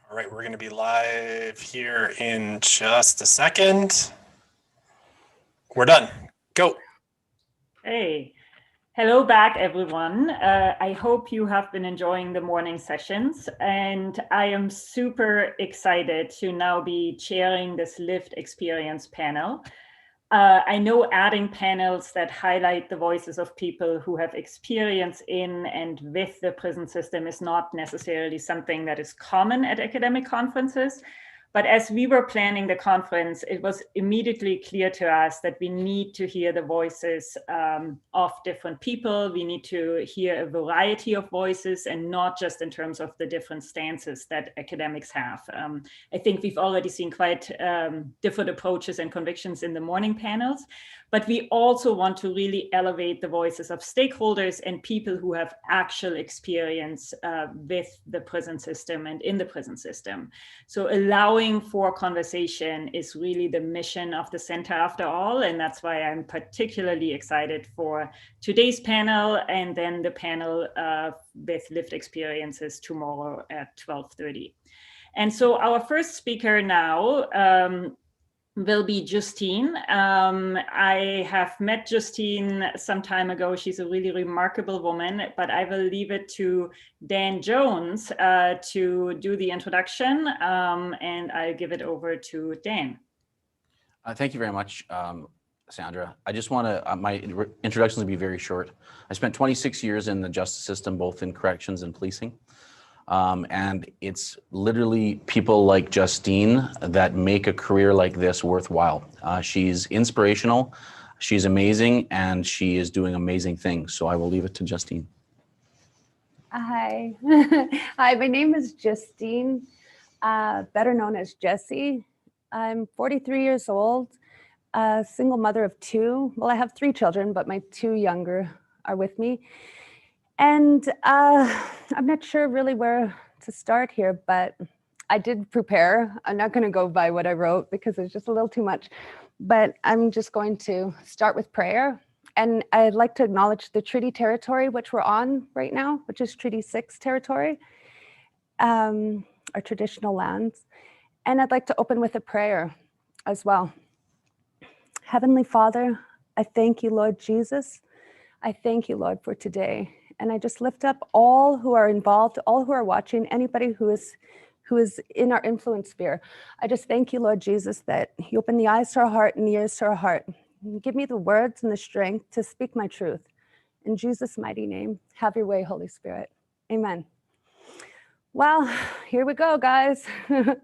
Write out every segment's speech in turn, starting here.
All right, we're going to be live here in just a second. We're done. Go. Hey, hello back, everyone. I hope you have been enjoying the morning sessions, and I am super excited to now be chairing this lived experience panel. I know adding panels that highlight the voices of people who have experience in and with the prison system is not necessarily something that is common at academic conferences. But as we were planning the conference, it was immediately clear to us that we need to hear the voices of different people. We need to hear a variety of voices and not just in terms of the different stances that academics have. I think we've already seen quite different approaches and convictions in the morning panels, but we also want to really elevate the voices of stakeholders and people who have actual experience with the prison system and in the prison system. So allowing for conversation is really the mission of the center after all, and that's why I'm particularly excited for today's panel and then the panel with lived experiences tomorrow at 12:30. And so our first speaker now will be Justine. I have met Justine some time ago. She's a really remarkable woman, but I will leave it to Dan Jones to do the introduction, and I'll give it over to Dan. Thank you very much, Sandra. I just want to, my introduction will be very short. I spent 26 years in the justice system, both in corrections and policing. And it's literally people like Justine that make a career like this worthwhile. She's inspirational, she's amazing, and she is doing amazing things. So I will leave it to Justine. Hi. Hi, my name is Justine, better known as Jessie. I'm 43 years old, a single mother of two. Well, I have three children, but my two younger are with me. And I'm not sure really where to start here, but I did prepare. I'm not going to go by what I wrote because it's just a little too much, but I'm just going to start with prayer. And I'd like to acknowledge the treaty territory, which we're on right now, which is Treaty 6 territory, our traditional lands. And I'd like to open with a prayer as well. Heavenly Father, I thank you, Lord Jesus. I thank you, Lord, for today. And I just lift up all who are involved, all who are watching, anybody who is in our influence sphere. I just thank you, Lord Jesus, that you open the eyes to our heart and the ears to our heart. And give me the words and the strength to speak my truth. In Jesus' mighty name, have your way, Holy Spirit. Amen. Well, here we go, guys. Since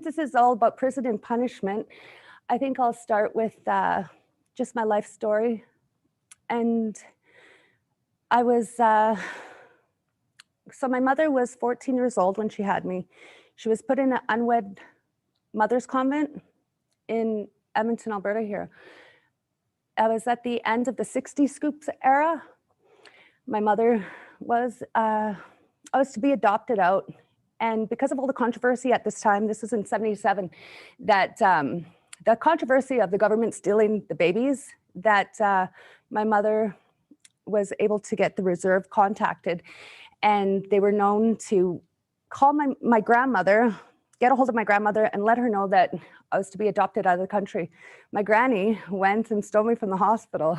this is all about prison and punishment, I think I'll start with just my life story. And I was, so my mother was 14 years old when she had me. She was put in an unwed mother's convent in Edmonton, Alberta here. I was at the end of the 60 Scoops era. My mother was, I was to be adopted out. And because of all the controversy at this time, this was in 77, that the controversy of the government stealing the babies, that my mother was able to get the reserve contacted, and they were known to call my grandmother, get a hold of my grandmother and let her know that I was to be adopted out of the country. My granny went and stole me from the hospital.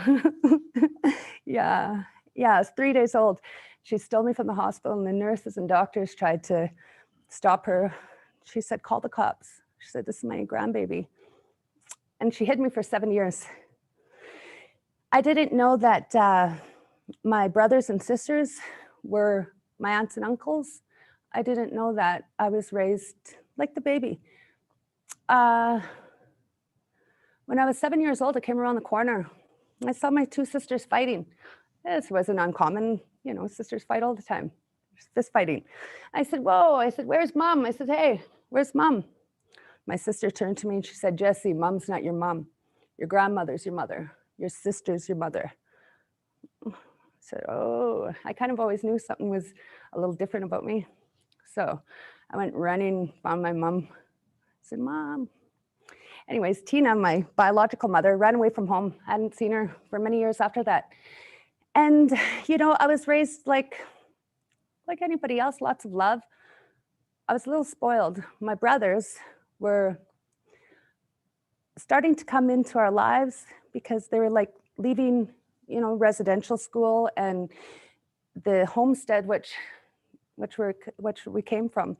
Yeah, I was 3 days old. She stole me from the hospital, and the nurses and doctors tried to stop her. She said, call the cops. She said, this is my grandbaby. And she hid me for 7 years. I didn't know that my brothers and sisters were my aunts and uncles. I didn't know that I was raised like the baby. When I was 7 years old, I came around the corner. I saw my two sisters fighting. This wasn't uncommon, you know, sisters fight all the time, fist fighting. I said, whoa, I said, where's mom? I said, hey, where's mom? My sister turned to me and she said, Jessie, mom's not your mom. Your grandmother's your mother. Your sister's your mother. I said, oh, I kind of always knew something was a little different about me. So I went running, found my mom. I said, Mom. Anyways, Tina, my biological mother, ran away from home. I hadn't seen her for many years after that. And, you know, I was raised like anybody else, lots of love, I was a little spoiled. My brothers were starting to come into our lives because they were like leaving, residential school and the homestead, which we came from.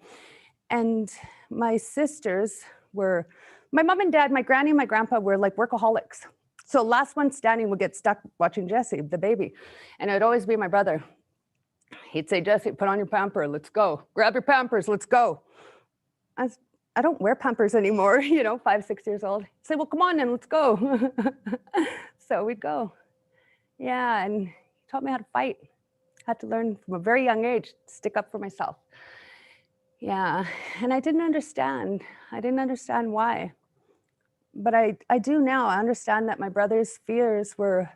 And my sisters were, my mom and dad, my granny and my grandpa were like workaholics. So last one standing would get stuck watching Jessie, the baby. And it'd always be my brother. He'd say, Jessie, put on your pamper, let's go. Grab your pampers, let's go. I don't wear pampers anymore, 5, 6 years old. He'd say, well, come on then, let's go. So we'd go. Yeah, and he taught me how to fight. I had to learn from a very young age to stick up for myself. Yeah, and I didn't understand. I didn't understand why. But I do now. I understand that my brother's fears were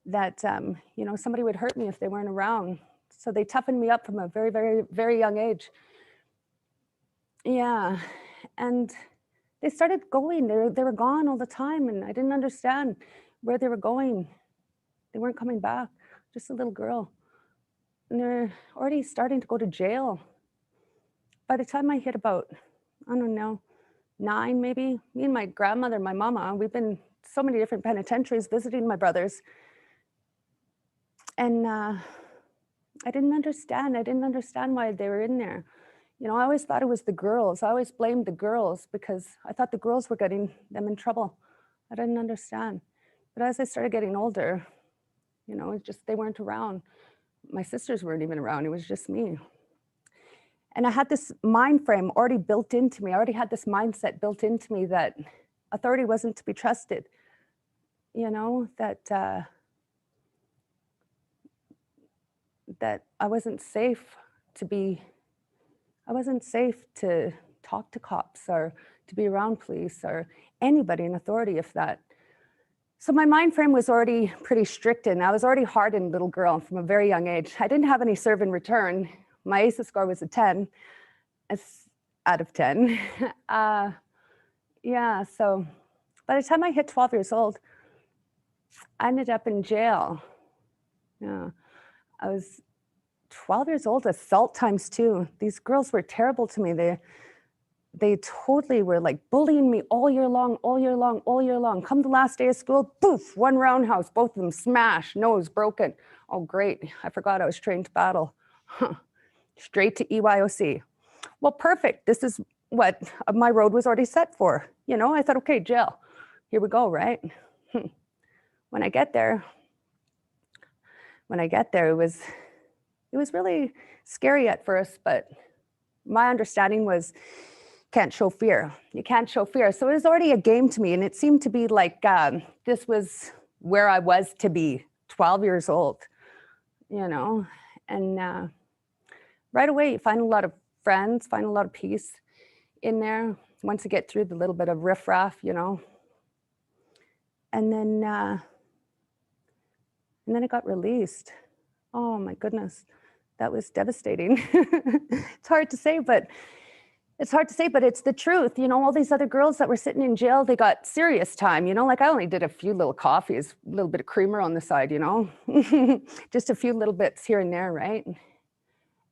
that, somebody would hurt me if they weren't around. So they toughened me up from a very, very, very young age. Yeah, and they started going. They were gone all the time, and I didn't understand where they were going. They weren't coming back, just a little girl. And they're already starting to go to jail. By the time I hit about, I don't know, 9 maybe, me and my grandmother, my mama, we've been so many different penitentiaries visiting my brothers. And I didn't understand. I didn't understand why they were in there. I always thought it was the girls. I always blamed the girls because I thought the girls were getting them in trouble. I didn't understand. But as I started getting older, it's just they weren't around. My sisters weren't even around. It was just me. And I had this mind frame already built into me. I already had this mindset built into me that authority wasn't to be trusted. That I wasn't safe to talk to cops or to be around police or anybody in authority if that. So my mind frame was already pretty strict, and I was already hardened little girl from a very young age. I didn't have any serve in return. My ACEs score was a 10 out of 10. Yeah, so by the time I hit 12 years old, I ended up in jail. Yeah, I was 12 years old, assault times 2. These girls were terrible to me. They totally were like bullying me all year long. Come the last day of school, poof, one roundhouse, both of them smashed, nose broken. Oh, great. I forgot I was trained to battle. Straight to EYOC. Well, perfect. This is what my road was already set for. I thought, okay, jail. Here we go, right? When I get there, it was really scary at first, but my understanding was can't show fear. You can't show fear. So it was already a game to me, and it seemed to be like this was where I was to be, 12 years old, and right away you find a lot of friends, find a lot of peace in there once you get through the little bit of riffraff, and then it got released. Oh my goodness, that was devastating. It's hard to say, but it's the truth. All these other girls that were sitting in jail, they got serious time, like I only did a few little coffees, a little bit of creamer on the side, just a few little bits here and there, right?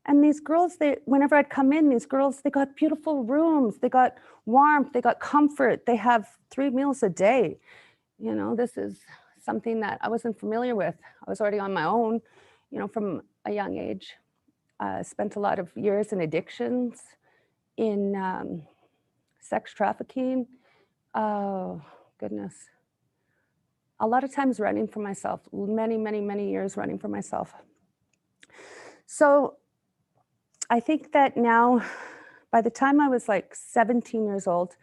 And these girls, whenever I'd come in, they got beautiful rooms, they got warmth, they got comfort, they have 3 meals a day. This is something that I wasn't familiar with. I was already on my own, from a young age. Spent a lot of years in addictions, in sex trafficking. Oh, goodness. A lot of times running for myself, many, many, many years running for myself. So I think that now, by the time I was like 17 years old,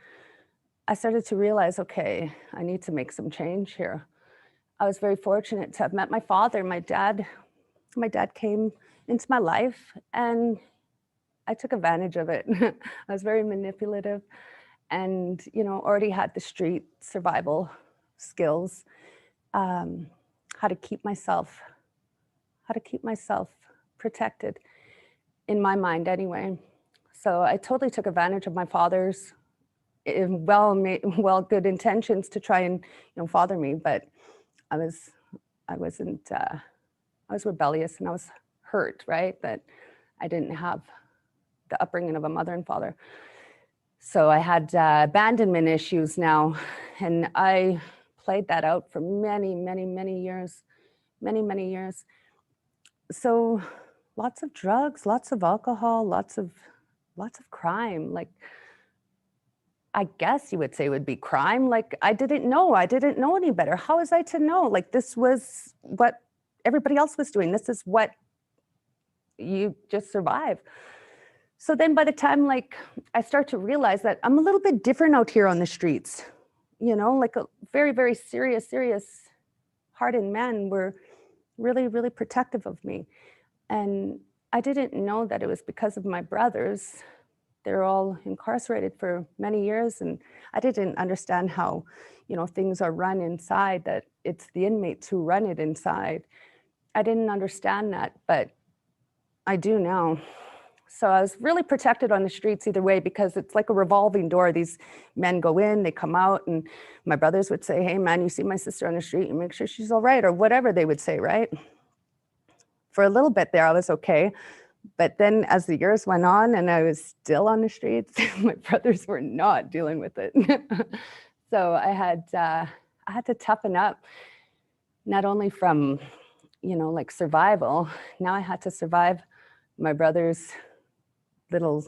I started to realize, okay, I need to make some change here. I was very fortunate to have met my father. My dad came into my life, and I took advantage of it. I was very manipulative and, already had the street survival skills, how to keep myself protected, in my mind anyway. So I totally took advantage of my father's good intentions to try and, father me, but I was rebellious, and I was hurt, right? That I didn't have the upbringing of a mother and father. So I had abandonment issues now, and I played that out for many, many, many years, many, many years. So lots of drugs, lots of alcohol, lots of crime. Like, I guess you would say would be crime. Like, I didn't know any better. How was I to know? Like, this was what everybody else was doing. This is what you just survive. So then by the time like I start to realize that I'm a little bit different out here on the streets, you know, like a very, very serious hardened men were really, really protective of me. And I didn't know that it was because of my brothers. They're all incarcerated for many years, and I didn't understand how, you know, things are run inside, that it's the inmates who run it inside. I didn't understand that, but I do now. So I was really protected on the streets either way, because it's like a revolving door. These men go in, they come out, and my brothers would say, hey man, you see my sister on the street, you make sure she's all right, or whatever they would say, right? For a little bit there, I was okay. But then as the years went on and I was still on the streets, my brothers were not dealing with it. So I had to toughen up, not only from, you know, like survival. Now I had to survive my brother's little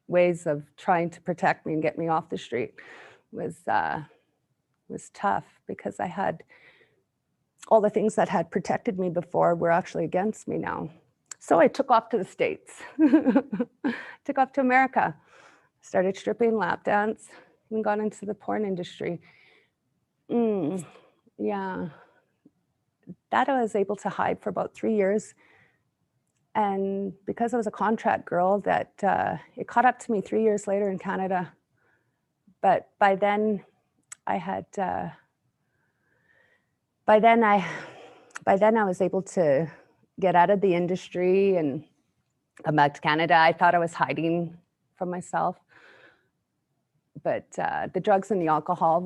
ways of trying to protect me and get me off the street. Was tough, because I had all the things that had protected me before were actually against me now. So I took off to the States, took off to America, started stripping, lap dance, and got into the porn industry. Yeah, that I was able to hide for about 3 years. And because I was a contract girl, that it caught up to me 3 years later in Canada. But by then I had, by then I was able to get out of the industry and come back to Canada. I thought I was hiding from myself, but the drugs and the alcohol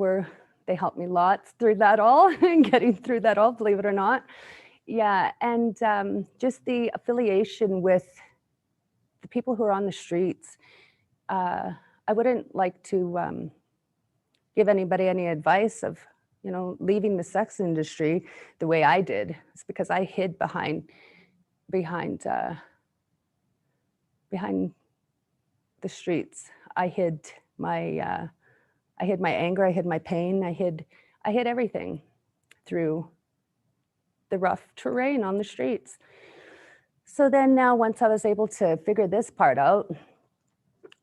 they helped me lots through that all, and getting through that all, believe it or not. Yeah, and just the affiliation with the people who are on the streets. I wouldn't like to give anybody any advice of, you know, leaving the sex industry the way I did. It's because I hid behind the streets. I hid my anger, I hid my pain, I hid everything through the rough terrain on the streets. So then now, once I was able to figure this part out,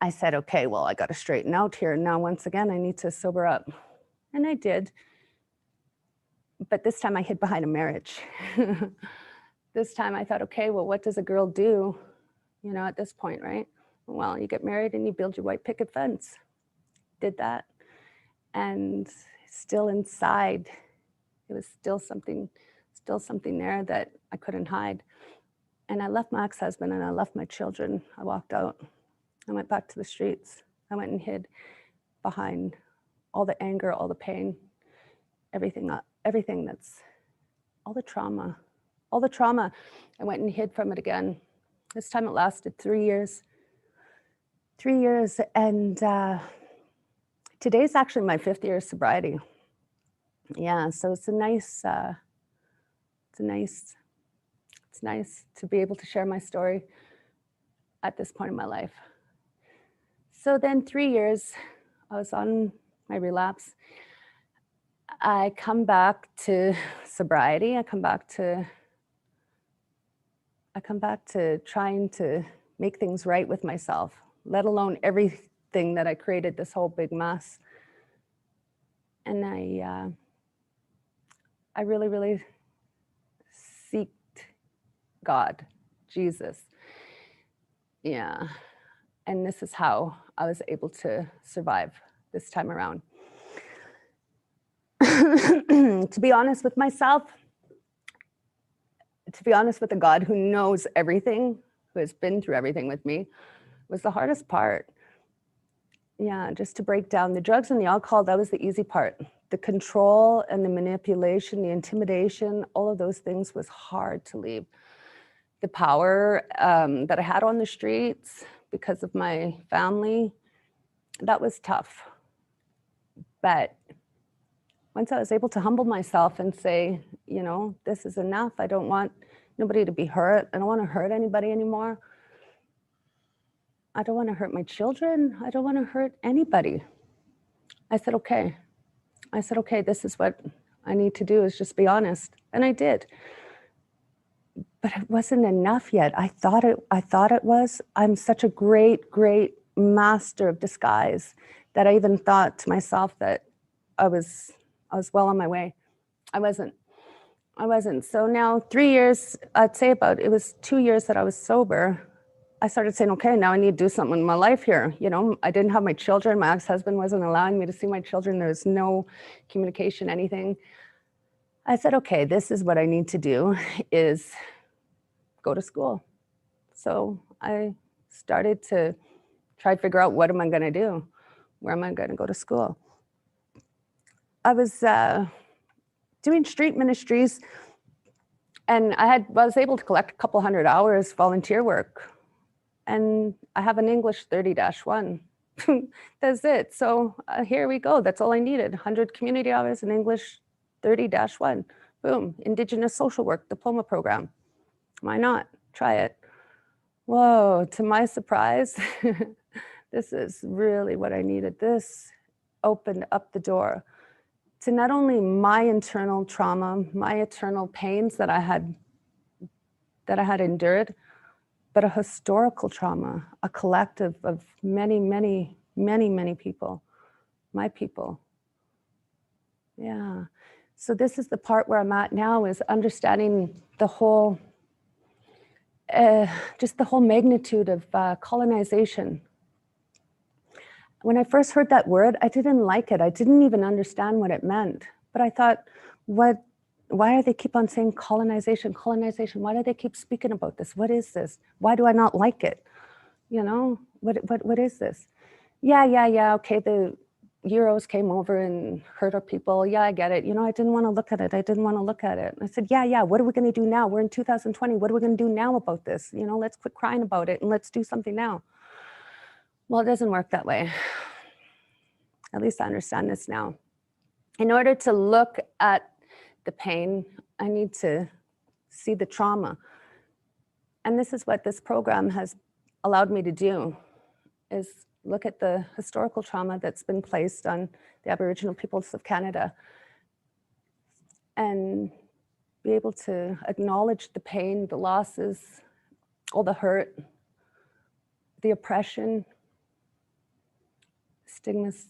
I said, okay, well, I got to straighten out here. Now, once again, I need to sober up. And I did. But this time I hid behind a marriage. This time I thought, okay, well, what does a girl do, you know, at this point, right? Well, you get married and you build your white picket fence. Did that. And still inside, it was still something there that I couldn't hide. And I left my ex-husband and I left my children. I walked out. I went back to the streets. I went and hid behind all the anger, all the pain, everything that's, all the trauma. I went and hid from it again. This time it lasted 3 years. 3 years, and today's actually my 5th year of sobriety. Yeah, so it's nice to be able to share my story at this point in my life. So then 3 years, I was on my relapse. I come back to sobriety. I come back to trying to make things right with myself, let alone everything that I created, this whole big mess. And I really, really seeked God, Jesus. Yeah. And this is how I was able to survive this time around. To be honest with myself, to be honest with a God who knows everything, who has been through everything with me, was the hardest part. Yeah, just to break down the drugs and the alcohol, that was the easy part. The control and the manipulation, the intimidation, all of those things was hard to leave. The power that I had on the streets, because of my family. That was tough. But once I was able to humble myself and say, you know, this is enough. I don't want nobody to be hurt. I don't want to hurt anybody anymore. I don't want to hurt my children. I don't want to hurt anybody. I said, okay. I said, okay, this is what I need to do, is just be honest. And I did. But it wasn't enough yet. I thought it was. I'm such a great, great master of disguise that I even thought to myself that I was well on my way. I wasn't. So now 3 years, I'd say it was 2 years that I was sober. I started saying, okay, now I need to do something in my life here. You know, I didn't have my children. My ex-husband wasn't allowing me to see my children. There was no communication, anything. I said, okay, this is what I need to do, is go to school. So I started to try to figure out, what am I going to do? Where am I going to go to school? I was doing street ministries, and I was able to collect a couple hundred hours volunteer work. And I have an English 30-1. That's it. So here we go. That's all I needed. 100 community hours in English 30-1. Boom. Indigenous social work diploma program. Why not? Try it. Whoa, to my surprise, this is really what I needed. This opened up the door to not only my internal trauma, my internal pains that I had endured, but a historical trauma, a collective of many, many, many, many people, my people. Yeah. So this is the part where I'm at now, is understanding the whole, just the whole magnitude of colonization. When I first heard that word, I didn't like it. I didn't even understand what it meant. But I thought, why do they keep on saying colonization, colonization? Why do they keep speaking about this? What is this? Why do I not like it? You know, what is this? Yeah. Okay, the Euros came over and hurt our people. Yeah, I get it. You know, I didn't want to look at it. I said, yeah. What are we going to do now? We're in 2020. What are we going to do now about this? You know, let's quit crying about it and let's do something now. Well, it doesn't work that way. At least I understand this now. In order to look at the pain, I need to see the trauma. And this is what this program has allowed me to do, is look at the historical trauma that's been placed on the Aboriginal peoples of Canada and be able to acknowledge the pain, the losses, all the hurt, the oppression, stigmas,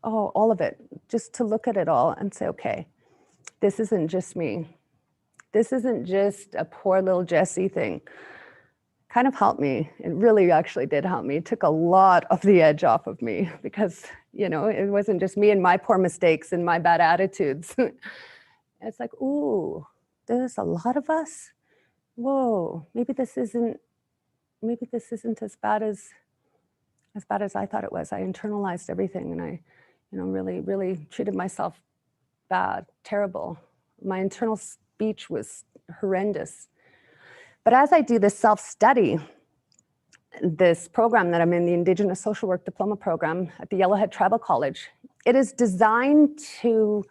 all of it, just to look at it all and say, okay, this isn't just me. This isn't just a poor little Jessie thing. Kind of helped me. It really actually did help me. It took a lot of the edge off of me, because, you know, it wasn't just me and my poor mistakes and my bad attitudes. It's like, ooh, there's a lot of us. Whoa, maybe this isn't as bad as I thought it was. I internalized everything, and I, you know, really treated myself bad, terrible. My internal speech was horrendous. But as I do this self-study, this program that I'm in, the Indigenous Social Work Diploma Program at the Yellowhead Tribal College, it is designed to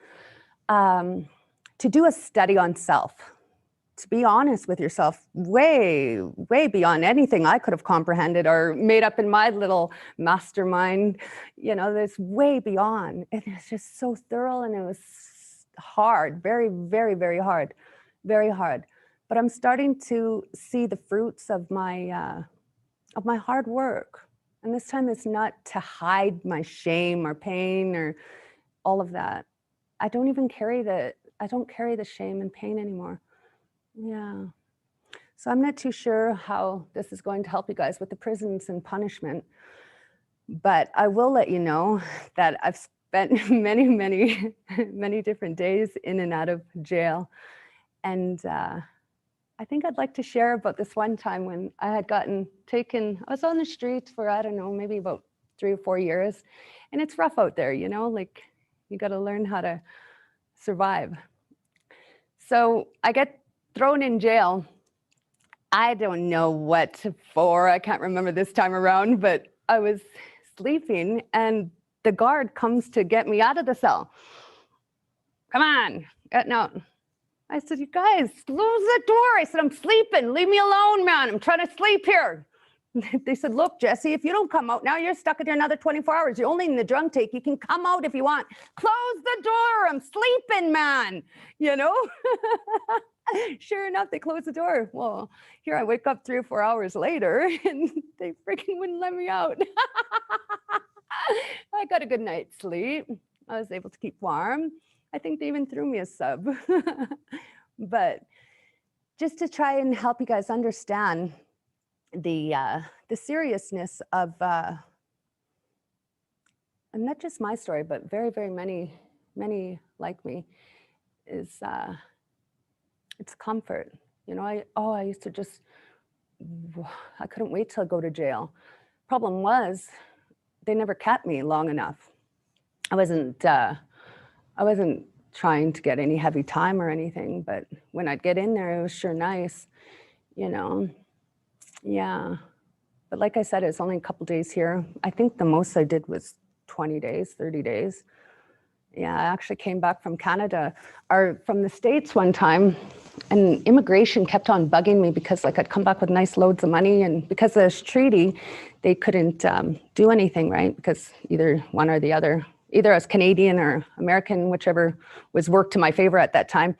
do a study on self, to be honest with yourself, way beyond anything I could have comprehended or made up in my little mastermind. You know, there's way beyond. And it's just so thorough, and it was hard, very, very, very hard, very hard. But I'm starting to see the fruits of my hard work. And this time it's not to hide my shame or pain or all of that. I don't carry the shame and pain anymore. Yeah. So I'm not too sure how this is going to help you guys with the prisons and punishment, but I will let you know that I've spent many, many, many different days in and out of jail. And I think I'd like to share about this one time when I had gotten taken. I was on the streets for, I don't know, maybe about 3 or 4 years. And it's rough out there, you know, like you got to learn how to survive. So I get thrown in jail. I don't know what for. I can't remember this time around, but I was sleeping and the guard comes to get me out of the cell. Come on, no. I said, you guys, close the door. I said, I'm sleeping. Leave me alone, man. I'm trying to sleep here. They said, look, Jessie, if you don't come out now, you're stuck in there another 24 hours. You're only in the drunk take. You can come out if you want. Close the door. I'm sleeping, man. You know? Sure enough, they closed the door. Well, here I wake up 3 or 4 hours later and they freaking wouldn't let me out. I got a good night's sleep. I was able to keep warm. I think they even threw me a sub. But just to try and help you guys understand the seriousness of, and not just my story, but very, very many like me, is it's comfort. You know, I used to just, I couldn't wait till I go to jail. Problem was, they never kept me long enough. I wasn't trying to get any heavy time or anything, but when I'd get in there, it was sure nice, you know. Yeah. But like I said, it's only a couple days here. I think the most I did was 20 days, 30 days. Yeah, I actually came back from Canada or from the States one time, and immigration kept on bugging me because like I'd come back with nice loads of money, and because of this treaty, they couldn't do anything, right? Because either one or the other, either I was Canadian or American, whichever was worked to my favor at that time.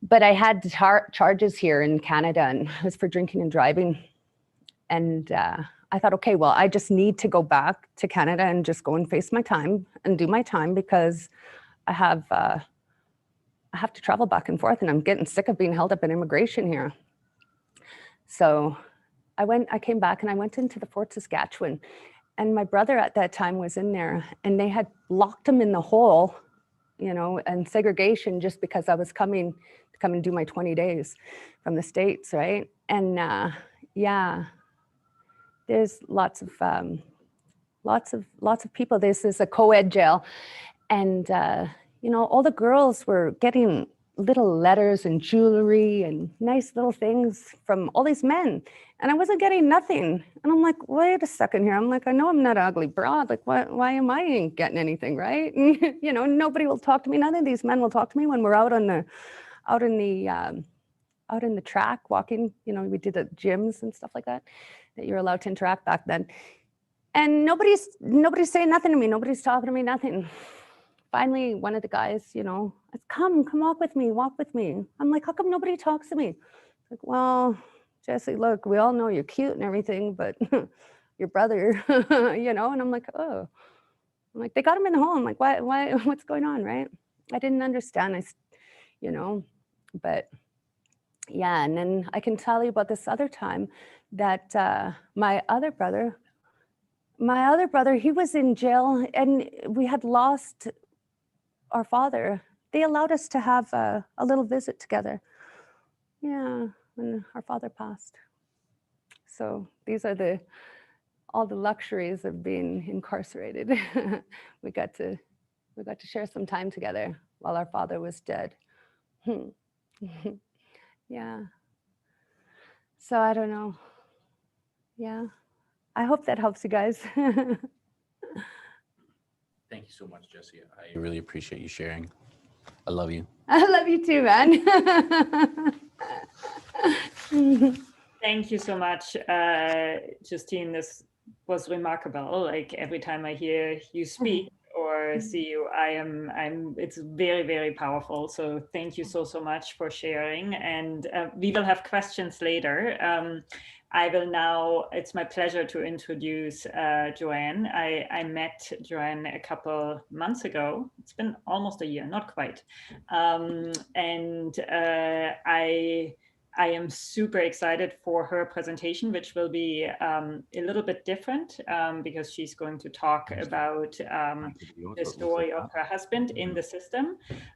But I had charges here in Canada, and it was for drinking and driving. And I thought, okay, well, I just need to go back to Canada and just go and face my time and do my time, because I have to travel back and forth, and I'm getting sick of being held up in immigration here. So I came back and I went into the Fort Saskatchewan, and my brother at that time was in there, and they had locked him in the hole, you know, and segregation, just because I was coming to come and do my 20 days from the States, right? And yeah. There's lots of people. This is a co-ed jail, and you know, all the girls were getting little letters and jewelry and nice little things from all these men, and I wasn't getting nothing. And I'm like, wait a second here. I'm like, I know I'm not an ugly broad. Like, why am I ain't getting anything, right? And, you know, nobody will talk to me. None of these men will talk to me when we're out in the track walking. You know, we did the gyms and stuff like that you're allowed to interact back then. And nobody's saying nothing to me. Nobody's talking to me, nothing. Finally, one of the guys, you know, come walk with me. I'm like, how come nobody talks to me? Like, well, Jessie, look, we all know you're cute and everything, but your brother, you know. And I'm like, oh, I'm like, they got him in the hole. I'm like, why, what's going on, right? I didn't understand, you know, but yeah. And then I can tell you about this other time that my other brother, he was in jail, and we had lost our father. They allowed us to have a little visit together. Yeah, when our father passed. So these are all the luxuries of being incarcerated. we got to share some time together while our father was dead. Yeah. So I don't know. Yeah. I hope that helps you guys. Thank you so much, Jessie. I really appreciate you sharing. I love you. I love you too, man. Thank you so much, Justine. This was remarkable. Like every time I hear you speak or see you, it's very, very powerful. So thank you so much for sharing. And we will have questions later. I will now, it's my pleasure to introduce Joanne. I met Joanne a couple months ago. It's been almost a year, not quite. I am super excited for her presentation, which will be a little bit different because she's going to talk about the story of her husband in the system.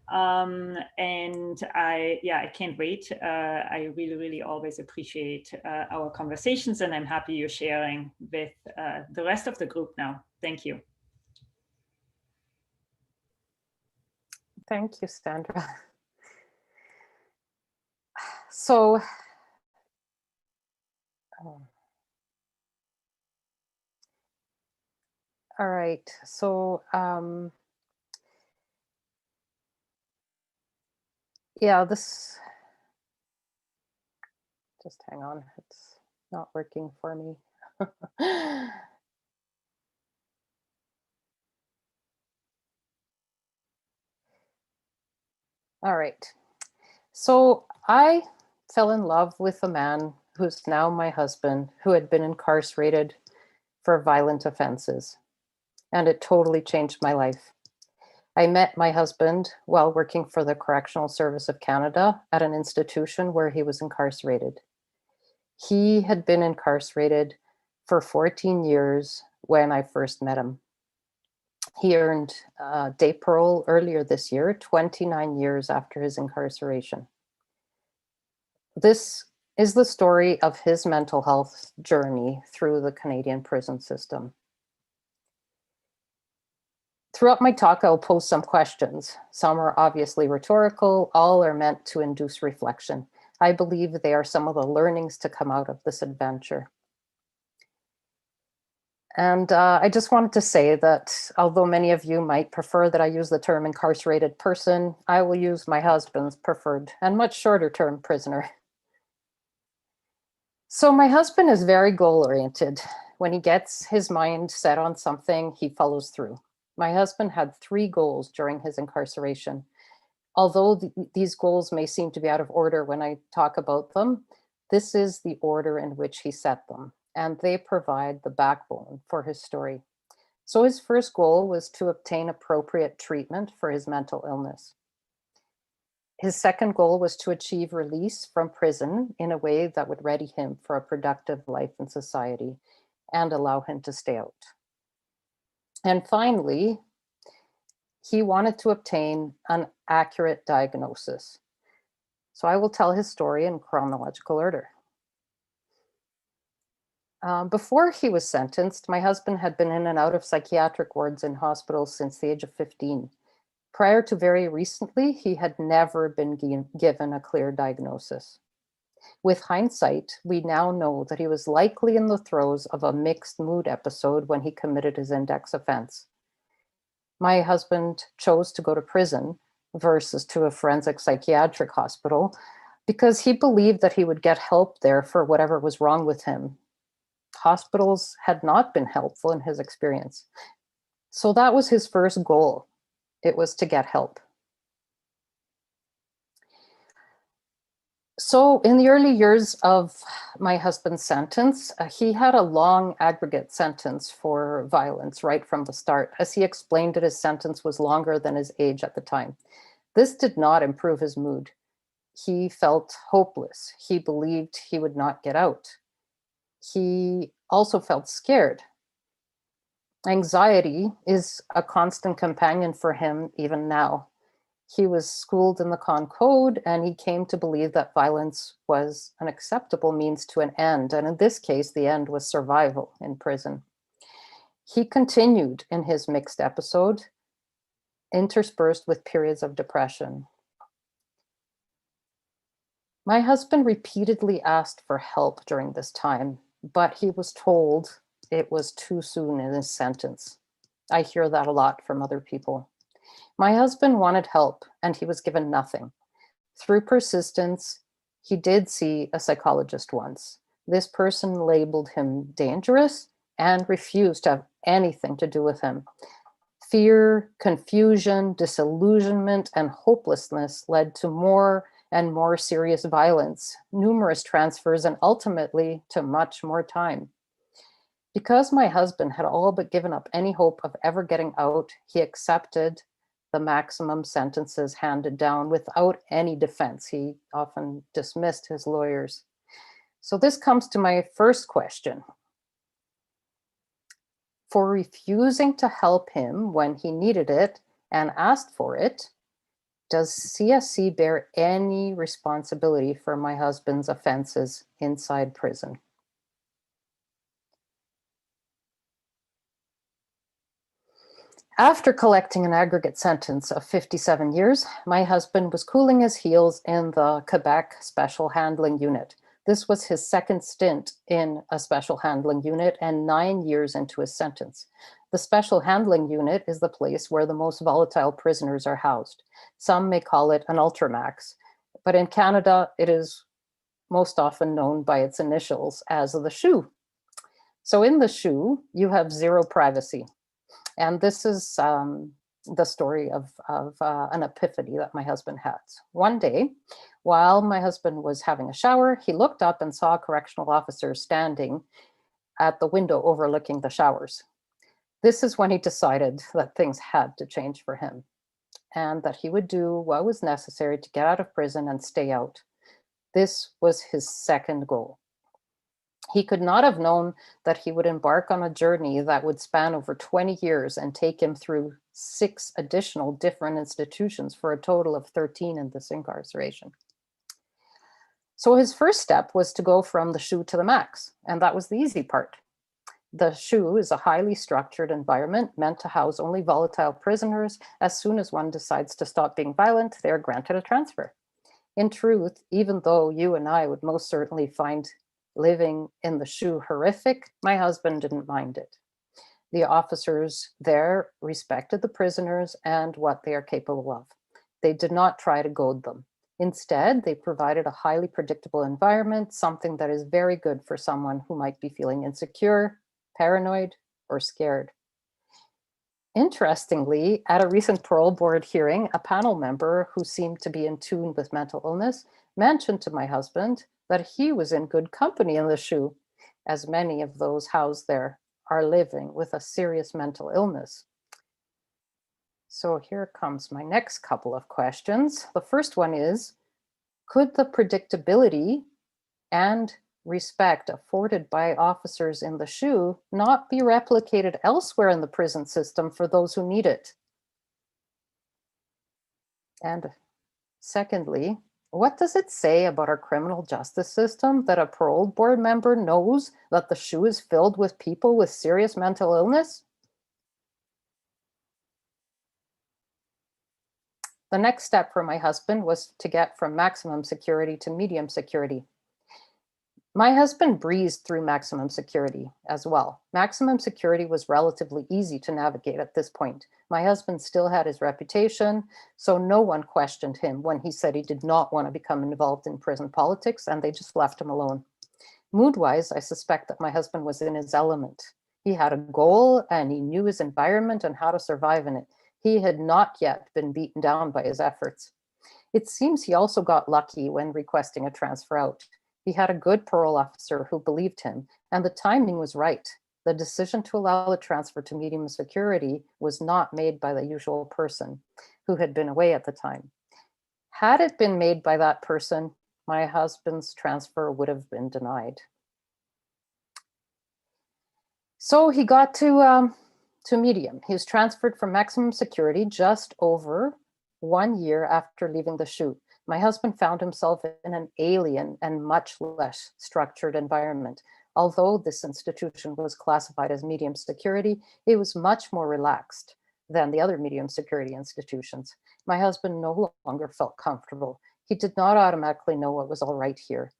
And I can't wait. I really, really always appreciate our conversations, and I'm happy you're sharing with the rest of the group now. Thank you. Thank you, Sandra. So All right, so yeah, this, just hang on, it's not working for me. All right, so I fell in love with a man who's now my husband, who had been incarcerated for violent offenses, and it totally changed my life. I met my husband while working for the Correctional Service of Canada at an institution where he was incarcerated. He had been incarcerated for 14 years when I first met him. He earned day parole earlier this year, 29 years after his incarceration. This is the story of his mental health journey through the Canadian prison system. Throughout my talk, I'll pose some questions. Some are obviously rhetorical, all are meant to induce reflection. I believe they are some of the learnings to come out of this adventure. And I just wanted to say that although many of you might prefer that I use the term incarcerated person, I will use my husband's preferred and much shorter term prisoner. So my husband is very goal-oriented. When he gets his mind set on something, he follows through. My husband had 3 goals during his incarceration. Although these goals may seem to be out of order when I talk about them, this is the order in which he set them, and they provide the backbone for his story. So his first goal was to obtain appropriate treatment for his mental illness. His second goal was to achieve release from prison in a way that would ready him for a productive life in society and allow him to stay out. And finally, he wanted to obtain an accurate diagnosis. So I will tell his story in chronological order. Before he was sentenced, my husband had been in and out of psychiatric wards in hospitals since the age of 15. Prior to very recently, he had never been given a clear diagnosis. With hindsight, we now know that he was likely in the throes of a mixed mood episode when he committed his index offense. My husband chose to go to prison versus to a forensic psychiatric hospital because he believed that he would get help there for whatever was wrong with him. Hospitals had not been helpful in his experience. So that was his first goal. It was to get help. So in the early years of my husband's sentence, he had a long aggregate sentence for violence right from the start. As he explained it, his sentence was longer than his age at the time. This did not improve his mood. He felt hopeless. He believed he would not get out. He also felt scared. Anxiety is a constant companion for him even now. He was schooled in the Con Code, and he came to believe that violence was an acceptable means to an end. And in this case, the end was survival in prison. He continued in his mixed episode, interspersed with periods of depression. My husband repeatedly asked for help during this time, but he was told it was too soon in his sentence. I hear that a lot from other people. My husband wanted help, and he was given nothing. Through persistence, he did see a psychologist once. This person labeled him dangerous and refused to have anything to do with him. Fear, confusion, disillusionment, and hopelessness led to more and more serious violence, numerous transfers, and ultimately to much more time. Because my husband had all but given up any hope of ever getting out, he accepted the maximum sentences handed down without any defense. He often dismissed his lawyers. So this comes to my first question. For refusing to help him when he needed it and asked for it, does CSC bear any responsibility for my husband's offenses inside prison? After collecting an aggregate sentence of 57 years, my husband was cooling his heels in the Quebec Special Handling Unit, This was his second stint in a special handling unit and 9 years into his sentence. The special handling unit is the place where the most volatile prisoners are housed. Some may call it an ultramax, but in Canada, it is most often known by its initials as the SHU. So in the SHU, you have zero privacy. And this is the story of an epiphany that my husband had. One day, while my husband was having a shower, he looked up and saw a correctional officer standing at the window overlooking the showers. This is when he decided that things had to change for him and that he would do what was necessary to get out of prison and stay out. This was his second goal. He could not have known that he would embark on a journey that would span over 20 years and take him through 6 additional different institutions for a total of 13 in this incarceration. So his first step was to go from the SHU to the max, and that was the easy part. The SHU is a highly structured environment meant to house only volatile prisoners. As soon as one decides to stop being violent, they are granted a transfer. In truth, even though you and I would most certainly find living in the SHU horrific, my husband didn't mind it. The officers there respected the prisoners and what they are capable of. They did not try to goad them. Instead, they provided a highly predictable environment, something that is very good for someone who might be feeling insecure, paranoid, or scared. Interestingly, at a recent parole board hearing, a panel member who seemed to be in tune with mental illness mentioned to my husband that he was in good company in the SHU, as many of those housed there are living with a serious mental illness. So here comes my next couple of questions. The first one is, could the predictability and respect afforded by officers in the SHU not be replicated elsewhere in the prison system for those who need it? And secondly, what does it say about our criminal justice system that a parole board member knows that the SHU is filled with people with serious mental illness? The next step for my husband was to get from maximum security to medium security. My husband breezed through maximum security as well. Maximum security was relatively easy to navigate at this point. My husband still had his reputation, so no one questioned him when he said he did not want to become involved in prison politics, and they just left him alone. Mood-wise, I suspect that my husband was in his element. He had a goal and he knew his environment and how to survive in it. He had not yet been beaten down by his efforts. It seems he also got lucky when requesting a transfer out. He had a good parole officer who believed him, and the timing was right. The decision to allow the transfer to medium security was not made by the usual person who had been away at the time. Had it been made by that person, my husband's transfer would have been denied. So he got to medium. He was transferred from maximum security just over 1 year after leaving the SHU. My husband found himself in an alien and much less structured environment. Although this institution was classified as medium security, it was much more relaxed than the other medium security institutions. My husband no longer felt comfortable. He did not automatically know what was all right here.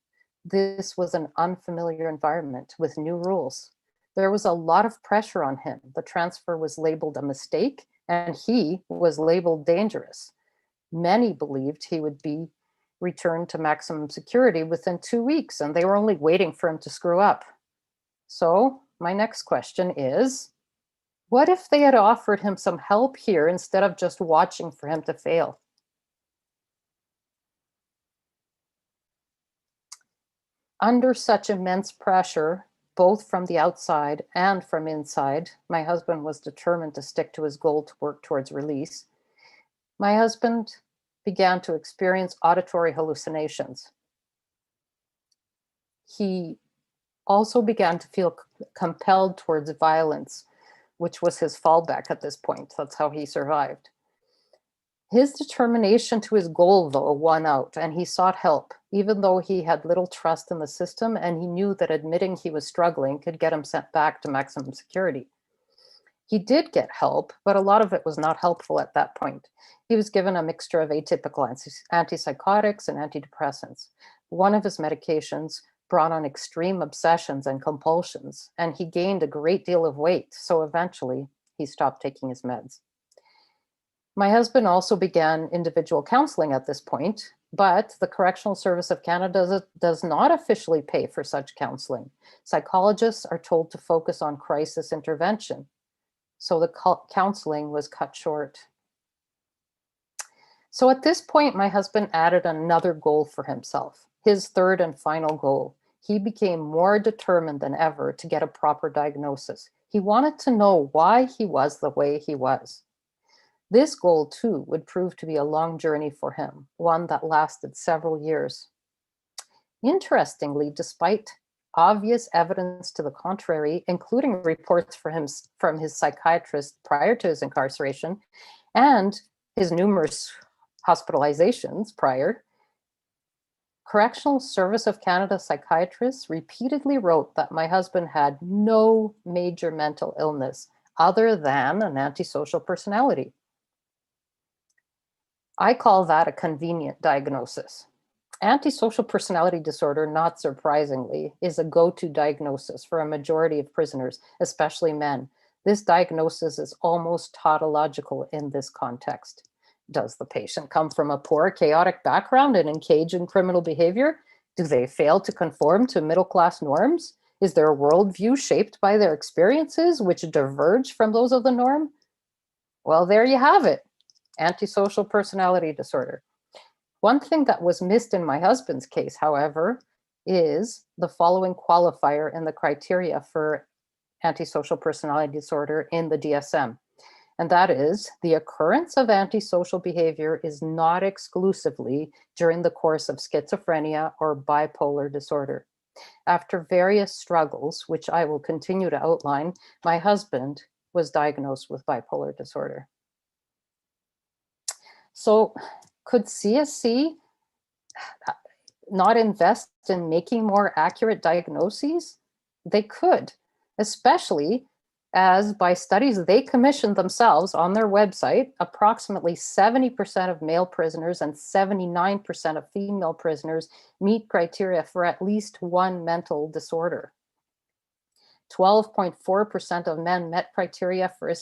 This was an unfamiliar environment with new rules. There was a lot of pressure on him. The transfer was labeled a mistake, and he was labeled dangerous. Many believed he would be returned to maximum security within 2 weeks, and they were only waiting for him to screw up. So my next question is, what if they had offered him some help here instead of just watching for him to fail? Under such immense pressure, both from the outside and from inside, my husband was determined to stick to his goal to work towards release. My husband began to experience auditory hallucinations. He also began to feel compelled towards violence, which was his fallback at this point. That's how he survived. His determination to his goal, though, won out, and he sought help, even though he had little trust in the system, and he knew that admitting he was struggling could get him sent back to maximum security. He did get help, but a lot of it was not helpful at that point. He was given a mixture of atypical antipsychotics and antidepressants. One of his medications brought on extreme obsessions and compulsions, and he gained a great deal of weight. So eventually he stopped taking his meds. My husband also began individual counseling at this point, but the Correctional Service of Canada does not officially pay for such counseling. Psychologists are told to focus on crisis intervention. So the counseling was cut short. So at this point, my husband added another goal for himself, his third and final goal. He became more determined than ever to get a proper diagnosis. He wanted to know why he was the way he was. This goal, too, would prove to be a long journey for him, one that lasted several years. Interestingly, despite obvious evidence to the contrary, including reports from his psychiatrist prior to his incarceration and his numerous hospitalizations prior, Correctional Service of Canada psychiatrists repeatedly wrote that my husband had no major mental illness other than an antisocial personality. I call that a convenient diagnosis. Antisocial personality disorder, not surprisingly, is a go-to diagnosis for a majority of prisoners, especially men. This diagnosis is almost tautological in this context. Does the patient come from a poor, chaotic background and engage in criminal behavior? Do they fail to conform to middle-class norms? Is their worldview shaped by their experiences, which diverge from those of the norm? Well, there you have it. Antisocial personality disorder. One thing that was missed in my husband's case, however, is the following qualifier in the criteria for antisocial personality disorder in the DSM. And that is, the occurrence of antisocial behavior is not exclusively during the course of schizophrenia or bipolar disorder. After various struggles, which I will continue to outline, my husband was diagnosed with bipolar disorder. So could CSC not invest in making more accurate diagnoses? They could, especially as by studies they commissioned themselves on their website, approximately 70% of male prisoners and 79% of female prisoners meet criteria for at least one mental disorder. 12.4% of men met criteria for a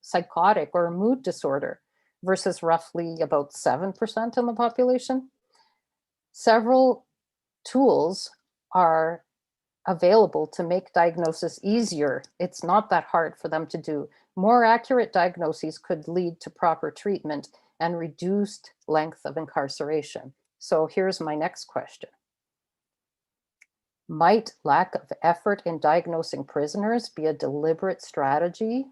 psychotic or mood disorder, versus roughly about 7% in the population. Several tools are available to make diagnosis easier. It's not that hard for them to do. More accurate diagnoses could lead to proper treatment and reduced length of incarceration. So here's my next question. Might lack of effort in diagnosing prisoners be a deliberate strategy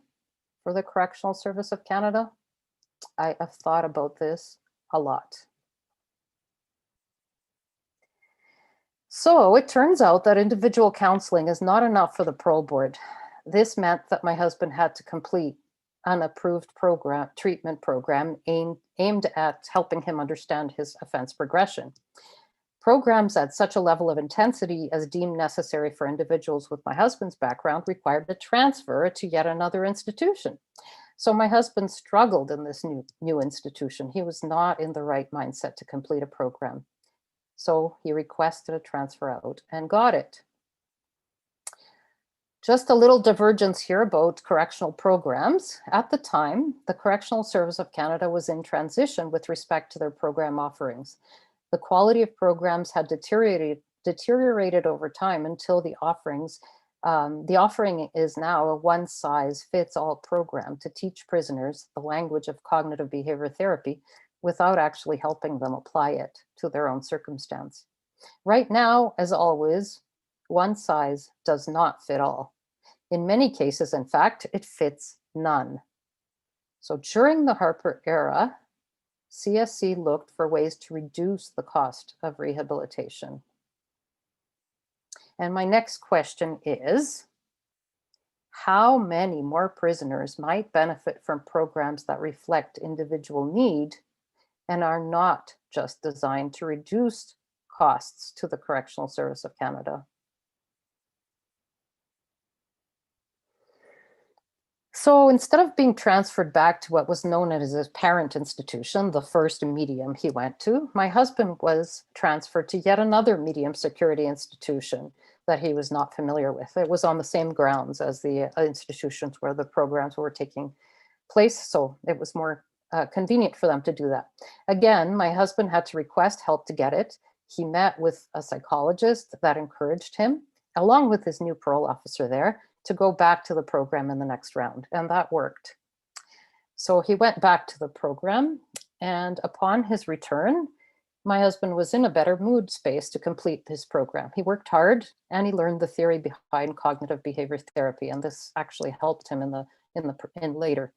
for the Correctional Service of Canada? I have thought about this a lot. So it turns out that individual counseling is not enough for the parole board. This meant that my husband had to complete an approved treatment program aimed at helping him understand his offense progression. Programs at such a level of intensity as deemed necessary for individuals with my husband's background required a transfer to yet another institution. So my husband struggled in this new institution. He was not in the right mindset to complete a program. So he requested a transfer out and got it. Just a little divergence here about correctional programs. At the time, the Correctional Service of Canada was in transition with respect to their program offerings. The quality of programs had deteriorated over time until the offering is now a one-size-fits-all program to teach prisoners the language of cognitive behavior therapy without actually helping them apply it to their own circumstance. Right now, as always, one size does not fit all. In many cases, in fact, it fits none. So during the Harper era, CSC looked for ways to reduce the cost of rehabilitation. And my next question is, how many more prisoners might benefit from programs that reflect individual need and are not just designed to reduce costs to the Correctional Service of Canada? So instead of being transferred back to what was known as his parent institution, the first medium he went to, my husband was transferred to yet another medium security institution that he was not familiar with. It was on the same grounds as the institutions where the programs were taking place, so it was more convenient for them to do that. Again, my husband had to request help to get it. He met with a psychologist that encouraged him, along with his new parole officer there, to go back to the program in the next round, and that worked. So he went back to the program, and upon his return, my husband was in a better mood space to complete his program. He worked hard and he learned the theory behind cognitive behavior therapy, and this actually helped him in later.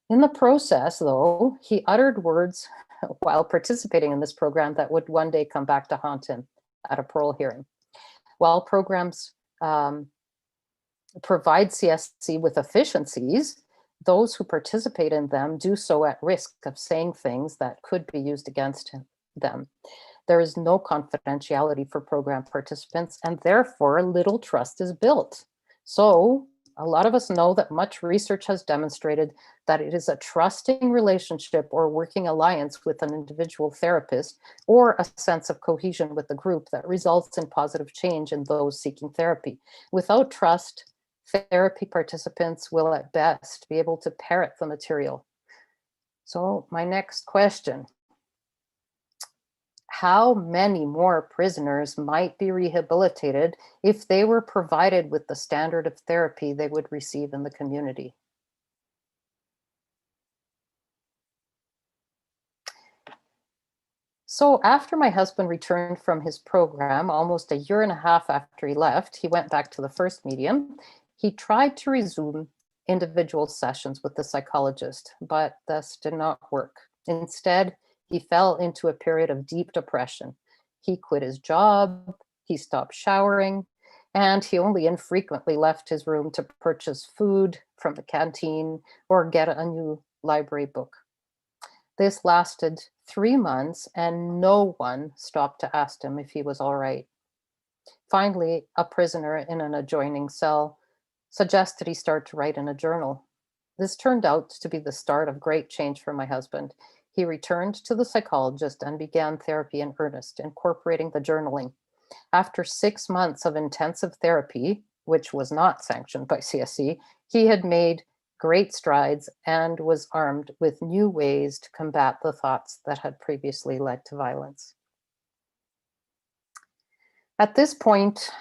In the process, though, he uttered words while participating in this program that would one day come back to haunt him at a parole hearing. While programs provide CSC with efficiencies, those who participate in them do so at risk of saying things that could be used against them. There is no confidentiality for program participants, and therefore little trust is built. So a lot of us know that much research has demonstrated that it is a trusting relationship or working alliance with an individual therapist or a sense of cohesion with the group that results in positive change in those seeking therapy. Without trust, therapy participants will at best be able to parrot the material. So my next question: how many more prisoners might be rehabilitated if they were provided with the standard of therapy they would receive in the community? So after my husband returned from his program, almost a year and a half after he left, he went back to the first medium. He tried to resume individual sessions with the psychologist, but this did not work. Instead, he fell into a period of deep depression. He quit his job, he stopped showering, and he only infrequently left his room to purchase food from the canteen or get a new library book. This lasted 3 months, and no one stopped to ask him if he was all right. Finally, a prisoner in an adjoining cell suggested he start to write in a journal. This turned out to be the start of great change for my husband. He returned to the psychologist and began therapy in earnest, incorporating the journaling. After 6 months of intensive therapy, which was not sanctioned by CSC, he had made great strides and was armed with new ways to combat the thoughts that had previously led to violence. At this point,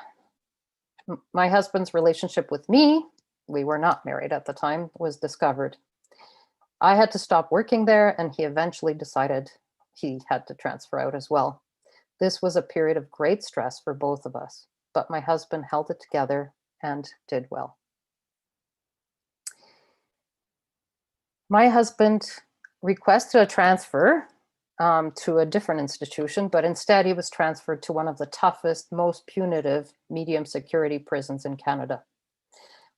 my husband's relationship with me, we were not married at the time, was discovered. I had to stop working there, and he eventually decided he had to transfer out as well. This was a period of great stress for both of us, but my husband held it together and did well. My husband requested a transfer to a different institution, but instead he was transferred to one of the toughest, most punitive medium security prisons in Canada.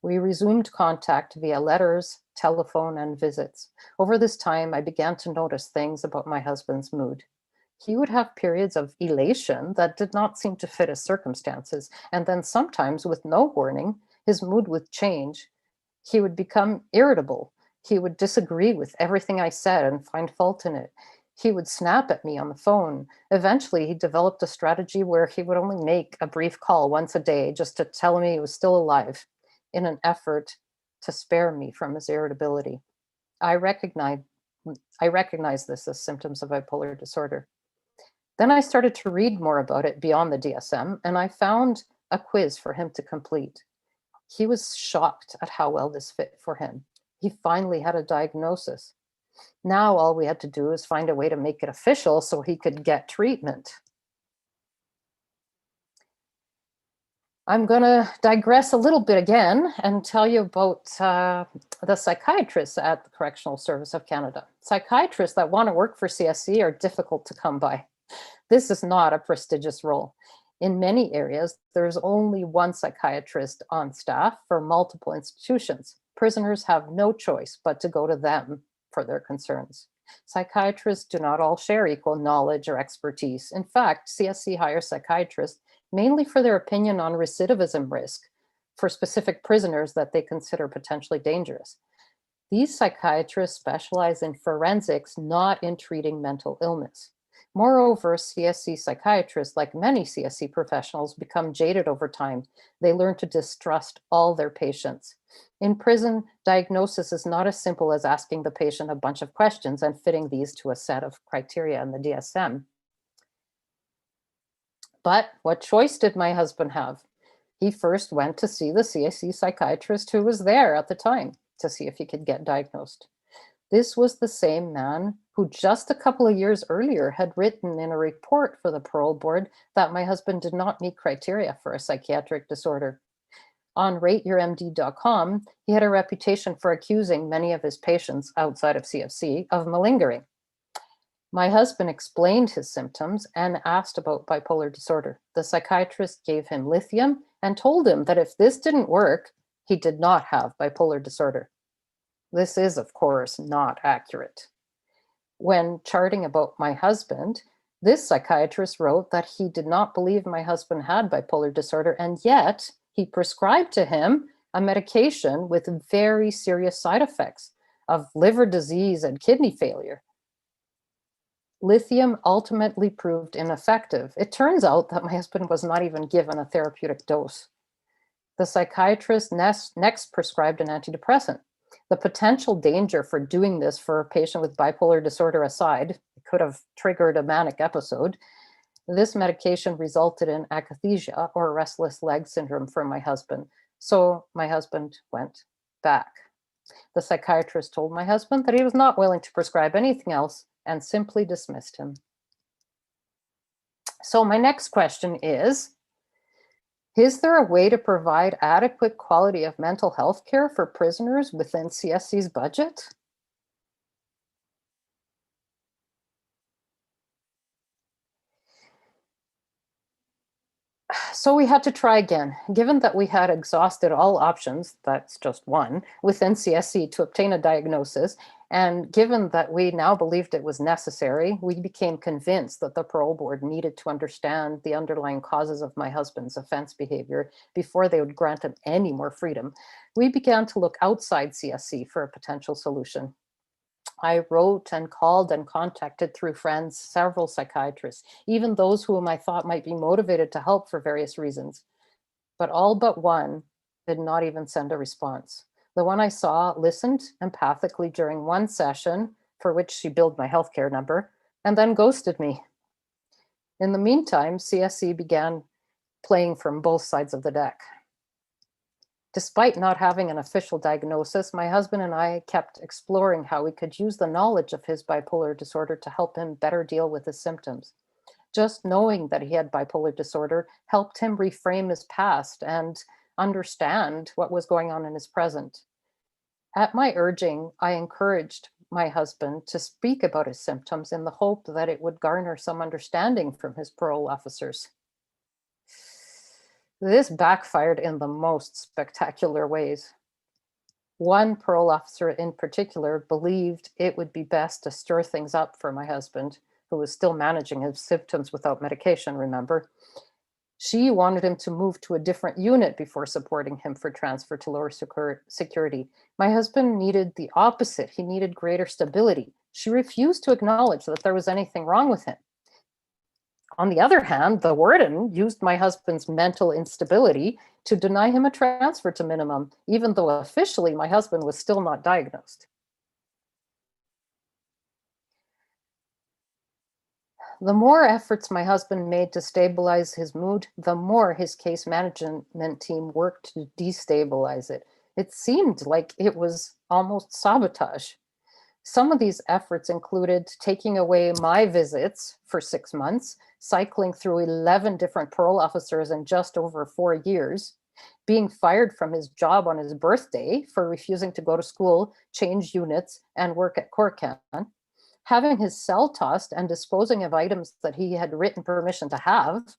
We resumed contact via letters, telephone, and visits. Over this time, I began to notice things about my husband's mood. He would have periods of elation that did not seem to fit his circumstances, and then sometimes, with no warning, his mood would change. He would become irritable. He would disagree with everything I said and find fault in it. He would snap at me on the phone. Eventually, he developed a strategy where he would only make a brief call once a day just to tell me he was still alive, in an effort to spare me from his irritability. I recognize this as symptoms of bipolar disorder. Then I started to read more about it beyond the DSM, and I found a quiz for him to complete. He was shocked at how well this fit for him. He finally had a diagnosis. Now all we had to do is find a way to make it official so he could get treatment. I'm going to digress a little bit again and tell you about the psychiatrists at the Correctional Service of Canada. Psychiatrists that want to work for CSC are difficult to come by. This is not a prestigious role. In many areas, there's only one psychiatrist on staff for multiple institutions. Prisoners have no choice but to go to them for their concerns. Psychiatrists do not all share equal knowledge or expertise. In fact, CSC hires psychiatrists mainly for their opinion on recidivism risk for specific prisoners that they consider potentially dangerous. These psychiatrists specialize in forensics, not in treating mental illness. Moreover, CSC psychiatrists, like many CSC professionals, become jaded over time. They learn to distrust all their patients. In prison, diagnosis is not as simple as asking the patient a bunch of questions and fitting these to a set of criteria in the DSM. But what choice did my husband have? He first went to see the CSC psychiatrist who was there at the time to see if he could get diagnosed. This was the same man who just a couple of years earlier had written in a report for the parole board that my husband did not meet criteria for a psychiatric disorder. On rateyourmd.com, he had a reputation for accusing many of his patients outside of CFC of malingering. My husband explained his symptoms and asked about bipolar disorder. The psychiatrist gave him lithium and told him that if this didn't work, he did not have bipolar disorder. This is, of course, not accurate. When charting about my husband, this psychiatrist wrote that he did not believe my husband had bipolar disorder, and yet he prescribed to him a medication with very serious side effects of liver disease and kidney failure. Lithium ultimately proved ineffective. It turns out that my husband was not even given a therapeutic dose. The psychiatrist next prescribed an antidepressant. The potential danger for doing this for a patient with bipolar disorder aside, it could have triggered a manic episode. This medication resulted in akathisia, or restless leg syndrome, for my husband. So my husband went back. The psychiatrist told my husband that he was not willing to prescribe anything else and simply dismissed him. So my next question is there a way to provide adequate quality of mental health care for prisoners within CSC's budget? So we had to try again. Given that we had exhausted all options, that's just one, within CSC to obtain a diagnosis, and given that we now believed it was necessary, we became convinced that the parole board needed to understand the underlying causes of my husband's offense behavior before they would grant him any more freedom. We began to look outside CSC for a potential solution. I wrote and called and contacted through friends several psychiatrists, even those whom I thought might be motivated to help for various reasons. But all but one did not even send a response. The one I saw listened empathically during one session, for which she billed my healthcare number, and then ghosted me. In the meantime, CSC began playing from both sides of the deck. Despite not having an official diagnosis, my husband and I kept exploring how we could use the knowledge of his bipolar disorder to help him better deal with his symptoms. Just knowing that he had bipolar disorder helped him reframe his past and understand what was going on in his present. At my urging, I encouraged my husband to speak about his symptoms in the hope that it would garner some understanding from his parole officers. This backfired in the most spectacular ways. One parole officer in particular believed it would be best to stir things up for my husband, who was still managing his symptoms without medication, remember. She wanted him to move to a different unit before supporting him for transfer to lower security. My husband needed the opposite. He needed greater stability. She refused to acknowledge that there was anything wrong with him. On the other hand, the warden used my husband's mental instability to deny him a transfer to minimum, even though officially my husband was still not diagnosed. The more efforts my husband made to stabilize his mood, the more his case management team worked to destabilize it. It seemed like it was almost sabotage. Some of these efforts included taking away my visits for 6 months, cycling through 11 different parole officers in just over 4 years, being fired from his job on his birthday for refusing to go to school, change units, and work at Corcan, having his cell tossed and disposing of items that he had written permission to have,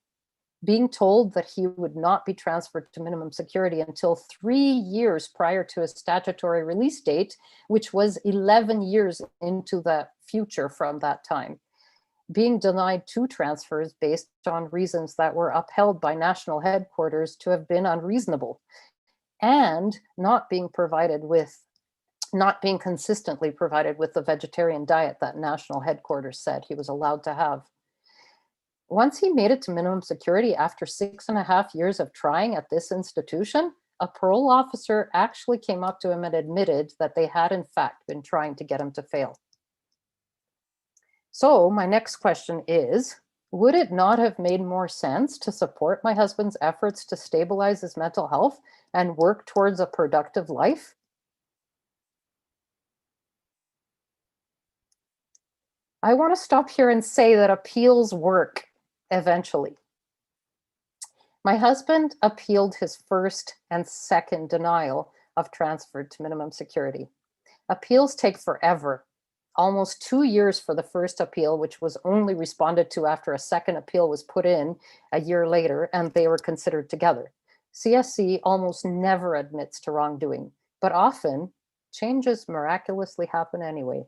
being told that he would not be transferred to minimum security until 3 years prior to his statutory release date, which was 11 years into the future from that time, being denied 2 transfers based on reasons that were upheld by national headquarters to have been unreasonable, and not being provided with not being consistently provided with the vegetarian diet that national headquarters said he was allowed to have. Once he made it to minimum security after 6.5 years of trying at this institution, a parole officer actually came up to him and admitted that they had in fact been trying to get him to fail. So my next question is, would it not have made more sense to support my husband's efforts to stabilize his mental health and work towards a productive life? I want to stop here and say that appeals work eventually. My husband appealed his first and second denial of transfer to minimum security. Appeals take forever, almost 2 years for the first appeal, which was only responded to after a second appeal was put in a year later, and they were considered together. CSC almost never admits to wrongdoing, but often changes miraculously happen anyway.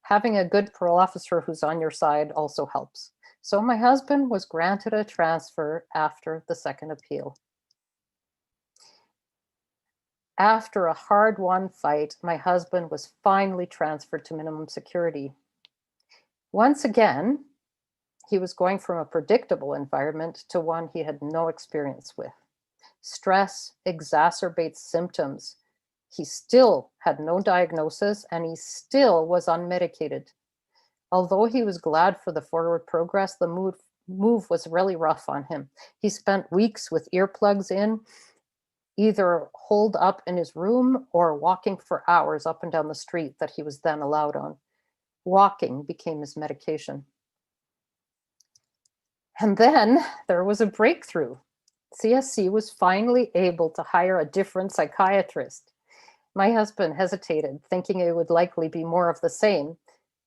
Having a good parole officer who's on your side also helps. So my husband was granted a transfer after the second appeal. After a hard-won fight, my husband was finally transferred to minimum security. Once again, he was going from a predictable environment to one he had no experience with. Stress exacerbates symptoms. He still had no diagnosis and he still was unmedicated. Although he was glad for the forward progress, the move was really rough on him. He spent weeks with earplugs in, either holed up in his room or walking for hours up and down the street that he was then allowed on. Walking became his medication. And then there was a breakthrough. CSC was finally able to hire a different psychiatrist. My husband hesitated, thinking it would likely be more of the same,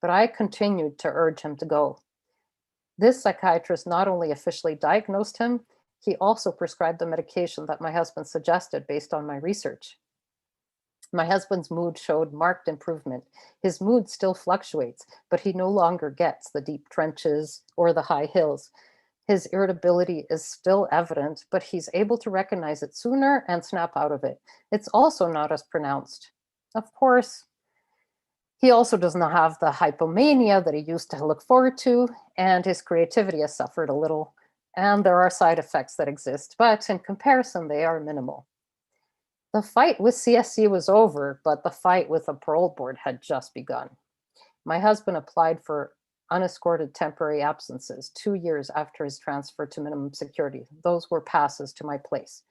but I continued to urge him to go. This psychiatrist not only officially diagnosed him, he also prescribed the medication that my husband suggested based on my research. My husband's mood showed marked improvement. His mood still fluctuates, but he no longer gets the deep trenches or the high hills. His irritability is still evident, but he's able to recognize it sooner and snap out of it. It's also not as pronounced. Of course, he also does not have the hypomania that he used to look forward to, and his creativity has suffered a little. And there are side effects that exist, but in comparison, they are minimal. The fight with CSC was over, but the fight with the parole board had just begun. My husband applied for unescorted temporary absences 2 years after his transfer to minimum security. Those were passes to my place.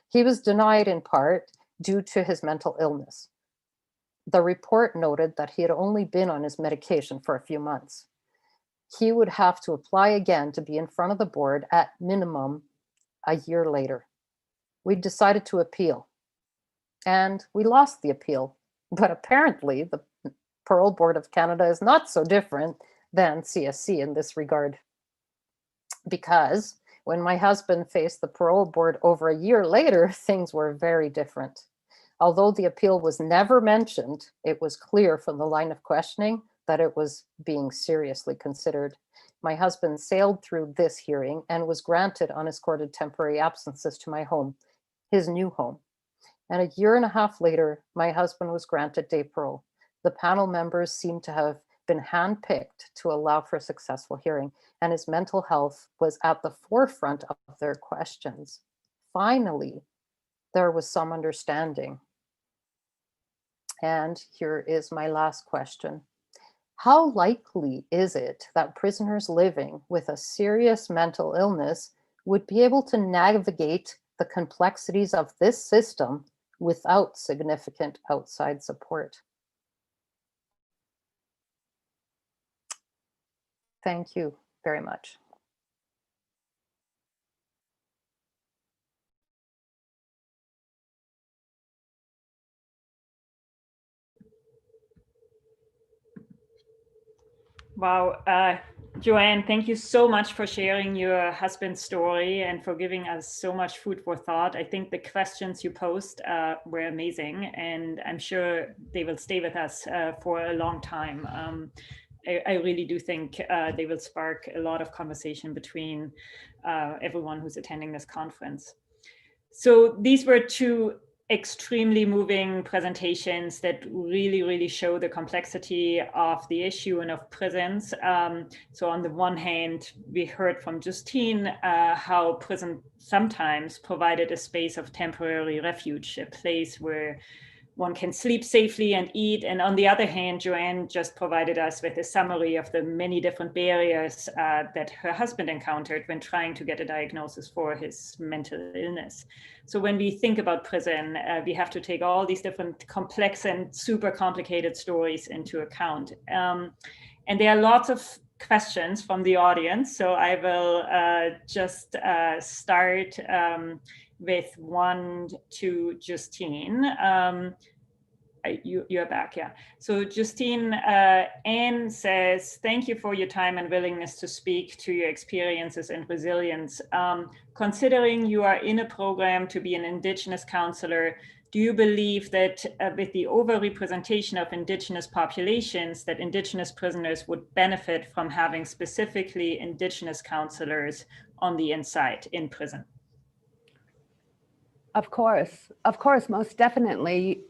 He was denied in part due to his mental illness. The report noted that he had only been on his medication for a few months. He would have to apply again to be in front of the board at minimum a year later. We decided to appeal, and we lost the appeal. But apparently, the Parole Board of Canada is not so different than CSC in this regard. Because when my husband faced the parole board over a year later, things were very different. Although the appeal was never mentioned, it was clear from the line of questioning that it was being seriously considered. My husband sailed through this hearing and was granted unescorted temporary absences to my home, his new home. And a year and a half later, my husband was granted day parole. The panel members seemed to have been handpicked to allow for a successful hearing, and his mental health was at the forefront of their questions. Finally, there was some understanding. And here is my last question. How likely is it that prisoners living with a serious mental illness would be able to navigate the complexities of this system without significant outside support? Thank you very much. Wow, Joanne, thank you so much for sharing your husband's story and for giving us so much food for thought. I think the questions you posed were amazing, and I'm sure they will stay with us for a long time. I really do think they will spark a lot of conversation between everyone who's attending this conference. So these were two extremely moving presentations that really, really show the complexity of the issue and of prisons. So on the one hand, we heard from Justine how prison sometimes provided a space of temporary refuge, a place where one can sleep safely and eat. And on the other hand, Joanne just provided us with a summary of the many different barriers that her husband encountered when trying to get a diagnosis for his mental illness. So when we think about prison, we have to take all these different complex and super complicated stories into account. And there are lots of questions from the audience. So I will just start with one to Justine. You're back, yeah. So Justine, Anne says, thank you for your time and willingness to speak to your experiences and resilience. Considering you are in a program to be an Indigenous counselor, do you believe that with the overrepresentation of Indigenous populations, that Indigenous prisoners would benefit from having specifically Indigenous counselors on the inside in prison? Of course, most definitely.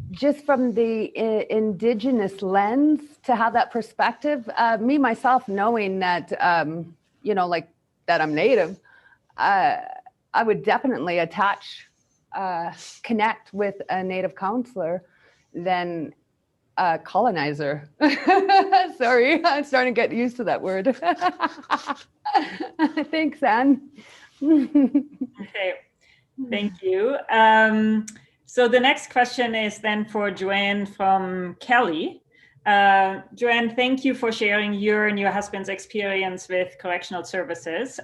Just from the Indigenous lens, to have that perspective, me myself knowing that, you know, like that I'm Native, I would definitely connect with a Native counselor than a colonizer. Sorry, I'm starting to get used to that word. Thanks, Anne. Okay, thank you. So the next question is then for Joanne from Kelly. Joanne, thank you for sharing your and your husband's experience with correctional services.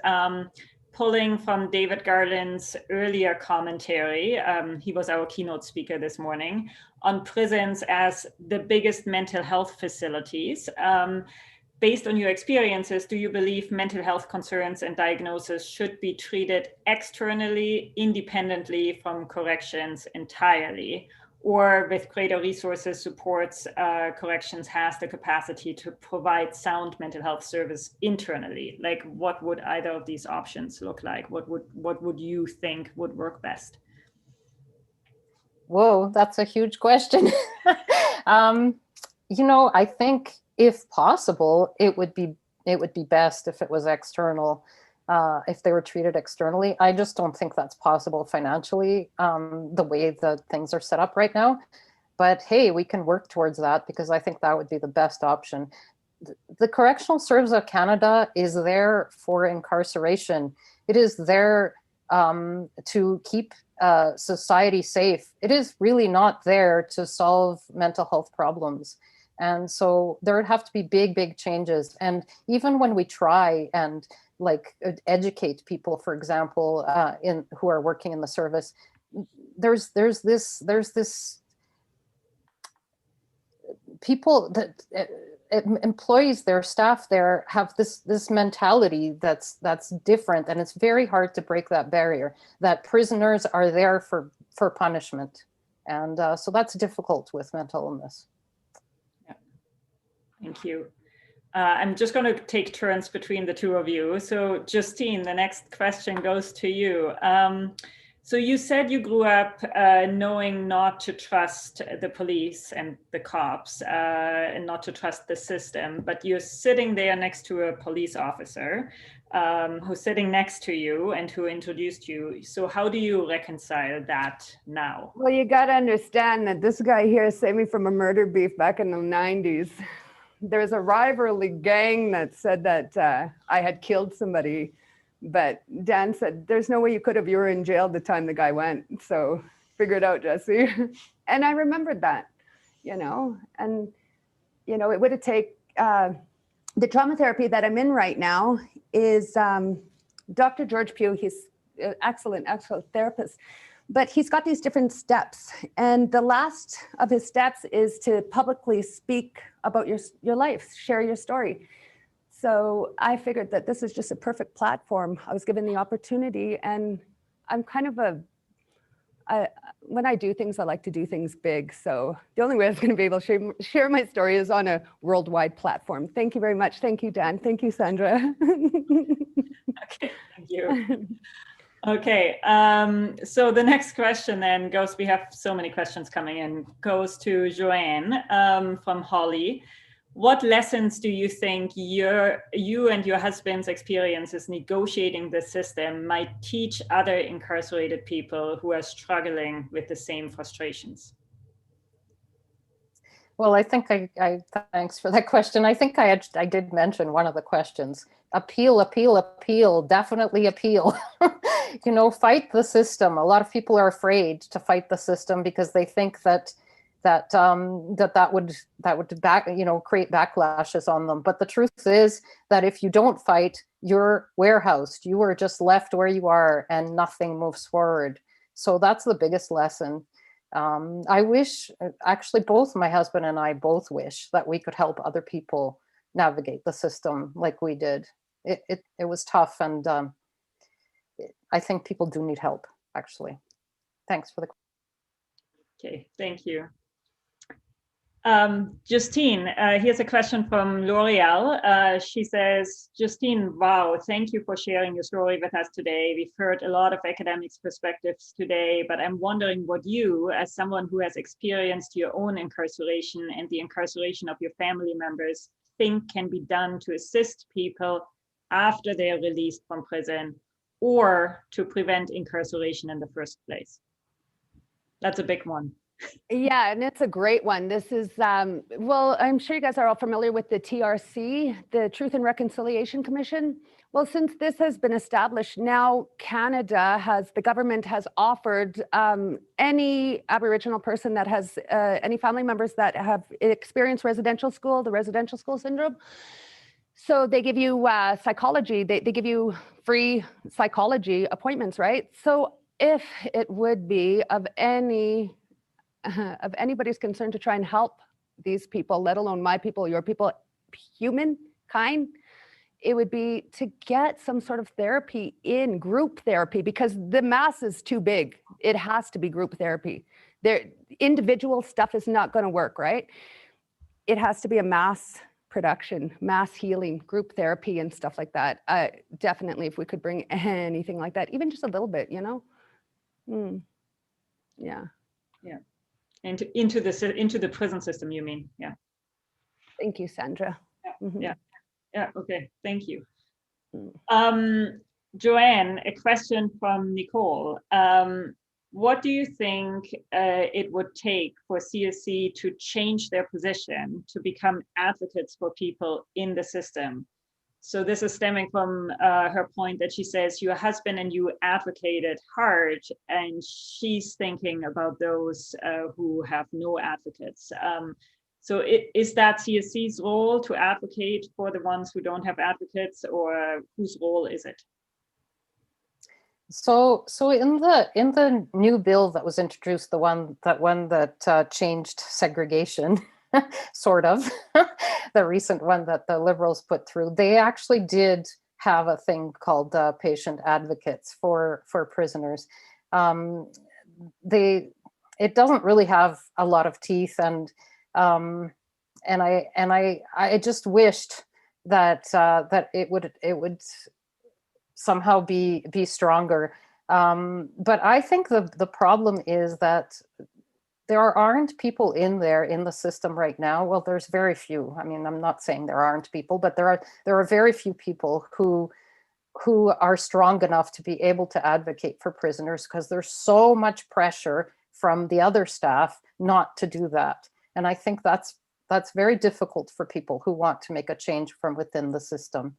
Pulling from David Garland's earlier commentary, he was our keynote speaker this morning, on prisons as the biggest mental health facilities. Based on your experiences, do you believe mental health concerns and diagnoses should be treated externally, independently from corrections entirely? Or with greater resources, supports, corrections has the capacity to provide sound mental health service internally? Like, what would either of these options look like? What would you think would work best? Whoa, that's a huge question. You know, I think if possible, it would be best if it was external, if they were treated externally. I just don't think that's possible financially, the way that things are set up right now. But hey, we can work towards that, because I think that would be the best option. The Correctional Services of Canada is there for incarceration. It is there to keep society safe. It is really not there to solve mental health problems. And so there would have to be big changes. And even when we try and like educate people, for example, who are working in the service, there's this people that employees, their staff there have this mentality that's different, and it's very hard to break that barrier, that prisoners are there for punishment. And so that's difficult with mental illness. Thank you. I'm just going to take turns between the two of you. So Justine, the next question goes to you. So you said you grew up knowing not to trust the police and the cops and not to trust the system, but you're sitting there next to a police officer who's sitting next to you and who introduced you. So how do you reconcile that now? Well, you got to understand that this guy here saved me from a murder beef back in the 90s. There's a rivalry gang that said that I had killed somebody, but Dan said, there's no way you could have, you were in jail the time the guy went. So figure it out, Jessie. And I remembered that, you know, and, you know, it would have taken, the trauma therapy that I'm in right now is Dr. George Pugh. He's an excellent therapist. But he's got these different steps. And the last of his steps is to publicly speak about your life, share your story. So I figured that this is just a perfect platform. I was given the opportunity, and I'm kind of when I do things, I like to do things big. So the only way I was going to be able to share my story is on a worldwide platform. Thank you very much. Thank you, Dan. Thank you, Sandra. Okay, thank you. Okay, so the next question then goes, we have so many questions coming in, goes to Joanne from Holly. What lessons do you think you and your husband's experiences negotiating the system might teach other incarcerated people who are struggling with the same frustrations? Well, I think I thanks for that question. I think I did mention one of the questions. Appeal, appeal, appeal, definitely appeal. You know, fight the system. A lot of people are afraid to fight the system because they think that would create backlashes on them. But the truth is that if you don't fight, you're warehoused. You are just left where you are and nothing moves forward. So that's the biggest lesson. I wish, actually, both my husband and I both wish that we could help other people navigate the system like we did. It was tough, and I think people do need help, actually. Thanks for the question. Okay, thank you. Justine, here's a question from L'Oreal. She says, Justine, wow, thank you for sharing your story with us today. We've heard a lot of academics' perspectives today, but I'm wondering what you, as someone who has experienced your own incarceration and the incarceration of your family members, think can be done to assist people after they are released from prison or to prevent incarceration in the first place. That's a big one. Yeah, and it's a great one. This is, well, I'm sure you guys are all familiar with the TRC, the Truth and Reconciliation Commission. Well, since this has been established, now the government has offered any Aboriginal person that has any family members that have experienced the residential school syndrome. So they give you psychology, they give you free psychology appointments, right? So if it would be of anybody's concern to try and help these people, let alone my people, your people, humankind, it would be to get some sort of therapy in group therapy, because the mass is too big. It has to be group therapy. Individual stuff is not going to work, right? It has to be a mass production, mass healing, group therapy and stuff like that. Definitely, if we could bring anything like that, even just a little bit, you know? Yeah. Yeah. Into the prison system, you mean? Yeah. Thank you, Sandra. Yeah. Yeah. Okay. Thank you. Joanne, a question from Nicole. What do you think it would take for CSC to change their position to become advocates for people in the system? So this is stemming from her point that she says your husband and you advocated hard, and she's thinking about those who have no advocates. So is that CSC's role to advocate for the ones who don't have advocates, or whose role is it? So in the new bill that was introduced, the one that changed segregation, sort of, the recent one that the Liberals put through, they actually did have a thing called patient advocates for prisoners. It doesn't really have a lot of teeth, and I just wished that it would somehow be stronger. But I think the problem is that there aren't people in the system right now. Well, there's very few. I mean, I'm not saying there aren't people, but there are very few people who are strong enough to be able to advocate for prisoners, because there's so much pressure from the other staff not to do that. And I think that's very difficult for people who want to make a change from within the system.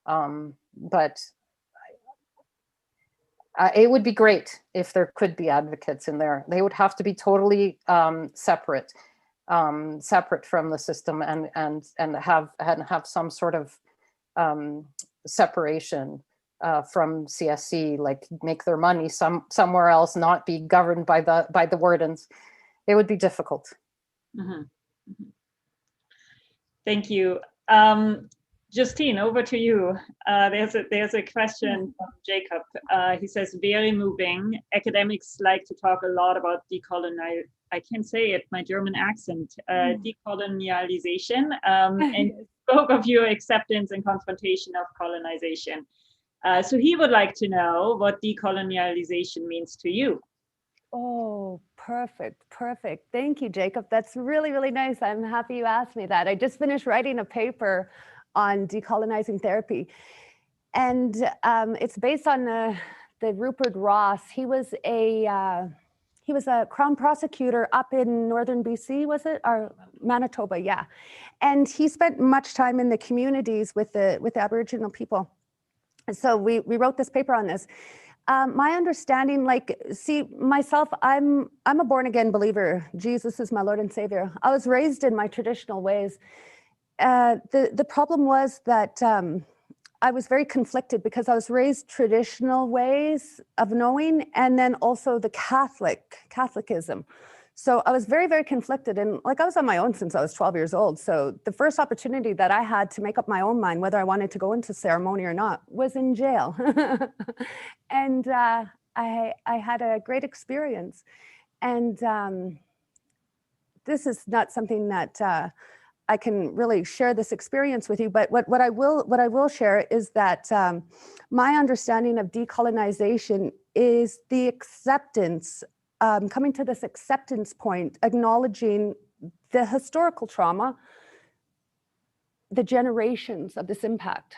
But it would be great if there could be advocates in there. They would have to be totally separate from the system, and have some sort of separation from CSC, like make their money somewhere else, not be governed by the wardens. It would be difficult. Mm-hmm. Mm-hmm. Thank you. Justine, over to you. There's a question from Jacob. He says, very moving. Academics like to talk a lot about decolonization. I can say it, my German accent, decolonialization, and spoke of your acceptance and confrontation of colonization. So he would like to know what decolonialization means to you. Oh, perfect, perfect. Thank you, Jacob. That's really, really nice. I'm happy you asked me that. I just finished writing a paper on decolonizing therapy, and it's based on the Rupert Ross. He was a Crown prosecutor up in northern BC, was it, or Manitoba? Yeah, and he spent much time in the communities with the Aboriginal people. And so we wrote this paper on this. My understanding, see, myself, I'm a born again believer. Jesus is my Lord and Savior. I was raised in my traditional ways. The problem was that I was very conflicted because I was raised traditional ways of knowing, and then also the Catholicism. So I was very, very conflicted, and I was on my own since I was 12 years old. So the first opportunity that I had to make up my own mind whether I wanted to go into ceremony or not was in jail. And I had a great experience. And this is not something that I can really share this experience with you, but what I will share is that my understanding of decolonization is the acceptance, coming to this acceptance point, acknowledging the historical trauma, the generations of this impact.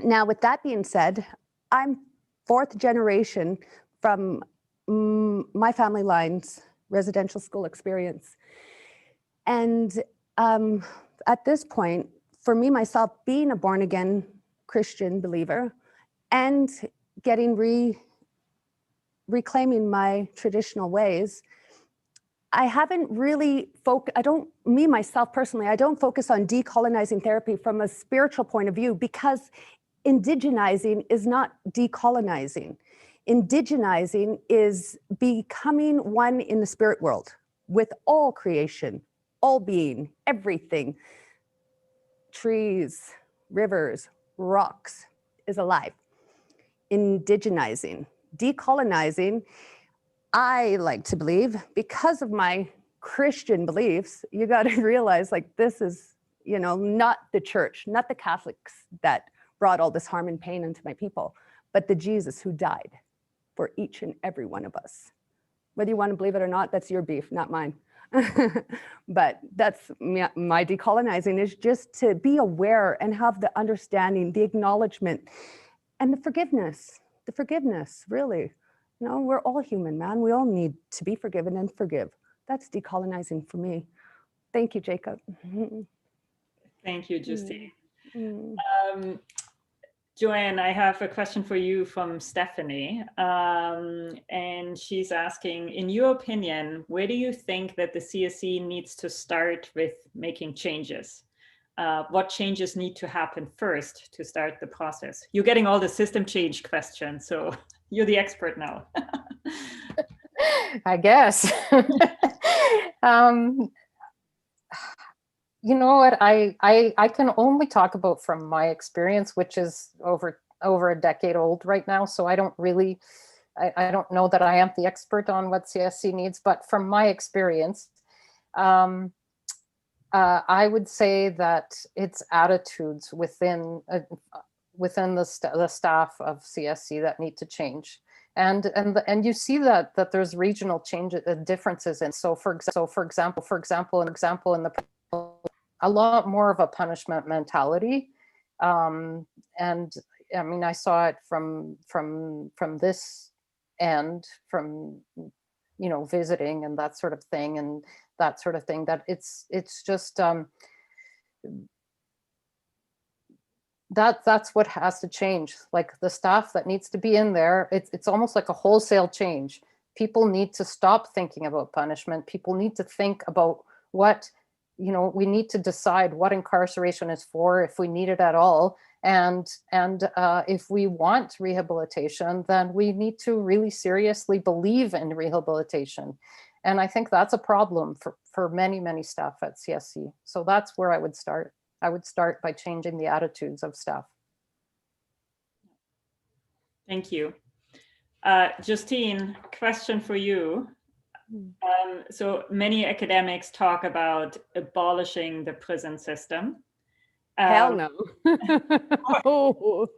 Now, with that being said, I'm fourth generation from my family line's residential school experience. And at this point, for me, myself, being a born again Christian believer and getting reclaiming my traditional ways, I haven't really me, myself personally, I don't focus on decolonizing therapy from a spiritual point of view, because indigenizing is not decolonizing. Indigenizing is becoming one in the spirit world with all creation, all being, everything. Trees, rivers, rocks is alive. Indigenizing. Decolonizing, I like to believe, because of my Christian beliefs, you got to realize this is, not the church, not the Catholics that brought all this harm and pain into my people, but the Jesus who died for each and every one of us. Whether you want to believe it or not, that's your beef, not mine. But that's my decolonizing, is just to be aware and have the understanding, the acknowledgement, and the forgiveness, really. We're all human, man. We all need to be forgiven and forgive. That's decolonizing for me. Thank you, Jacob. Thank you, Jessie. Joanne, I have a question for you from Stephanie. And she's asking, in your opinion, where do you think that the CSC needs to start with making changes? What changes need to happen first to start the process? You're getting all the system change questions, so you're the expert now. I guess. You know what, I can only talk about from my experience, which is over a decade old right now. So I don't really, I don't know that I am the expert on what CSC needs, but from my experience, I would say that it's attitudes within the staff of CSC that need to change. And you see that there's regional changes, differences. And so for example, in the a lot more of a punishment mentality. And I mean, I saw it from this end, from, visiting and that sort of thing, that it's just, that's what has to change. Like the staff that needs to be in there, it's almost like a wholesale change. People need to stop thinking about punishment. People need to think about what, we need to decide what incarceration is for, if we need it at all. And if we want rehabilitation, then we need to really seriously believe in rehabilitation. And I think that's a problem for many, many staff at CSC. So that's where I would start. I would start by changing the attitudes of staff. Thank you. Justine, question for you. So many academics talk about abolishing the prison system. Hell no. Oh.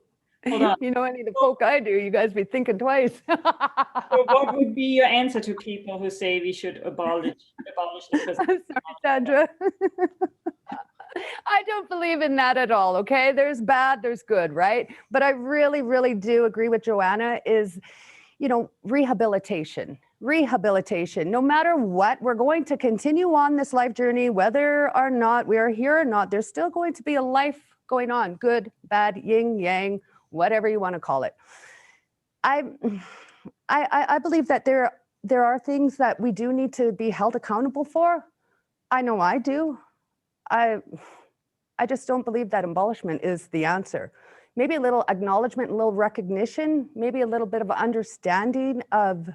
Hold on. You know any of the folk I do, you guys be thinking twice. So what would be your answer to people who say we should abolish the prison? I'm sorry, Sandra. I don't believe in that at all, okay? There's bad, there's good, right? But I really, really do agree with Joanna is, you know, rehabilitation. Rehabilitation. No matter what, we're going to continue on this life journey, whether or not we are here or not, there's still going to be a life going on, good, bad, yin, yang, whatever you want to call it. I believe that there are things that we do need to be held accountable for. I know I do. I just don't believe that abolishment is the answer. Maybe a little acknowledgement, a little recognition, maybe a little bit of understanding of,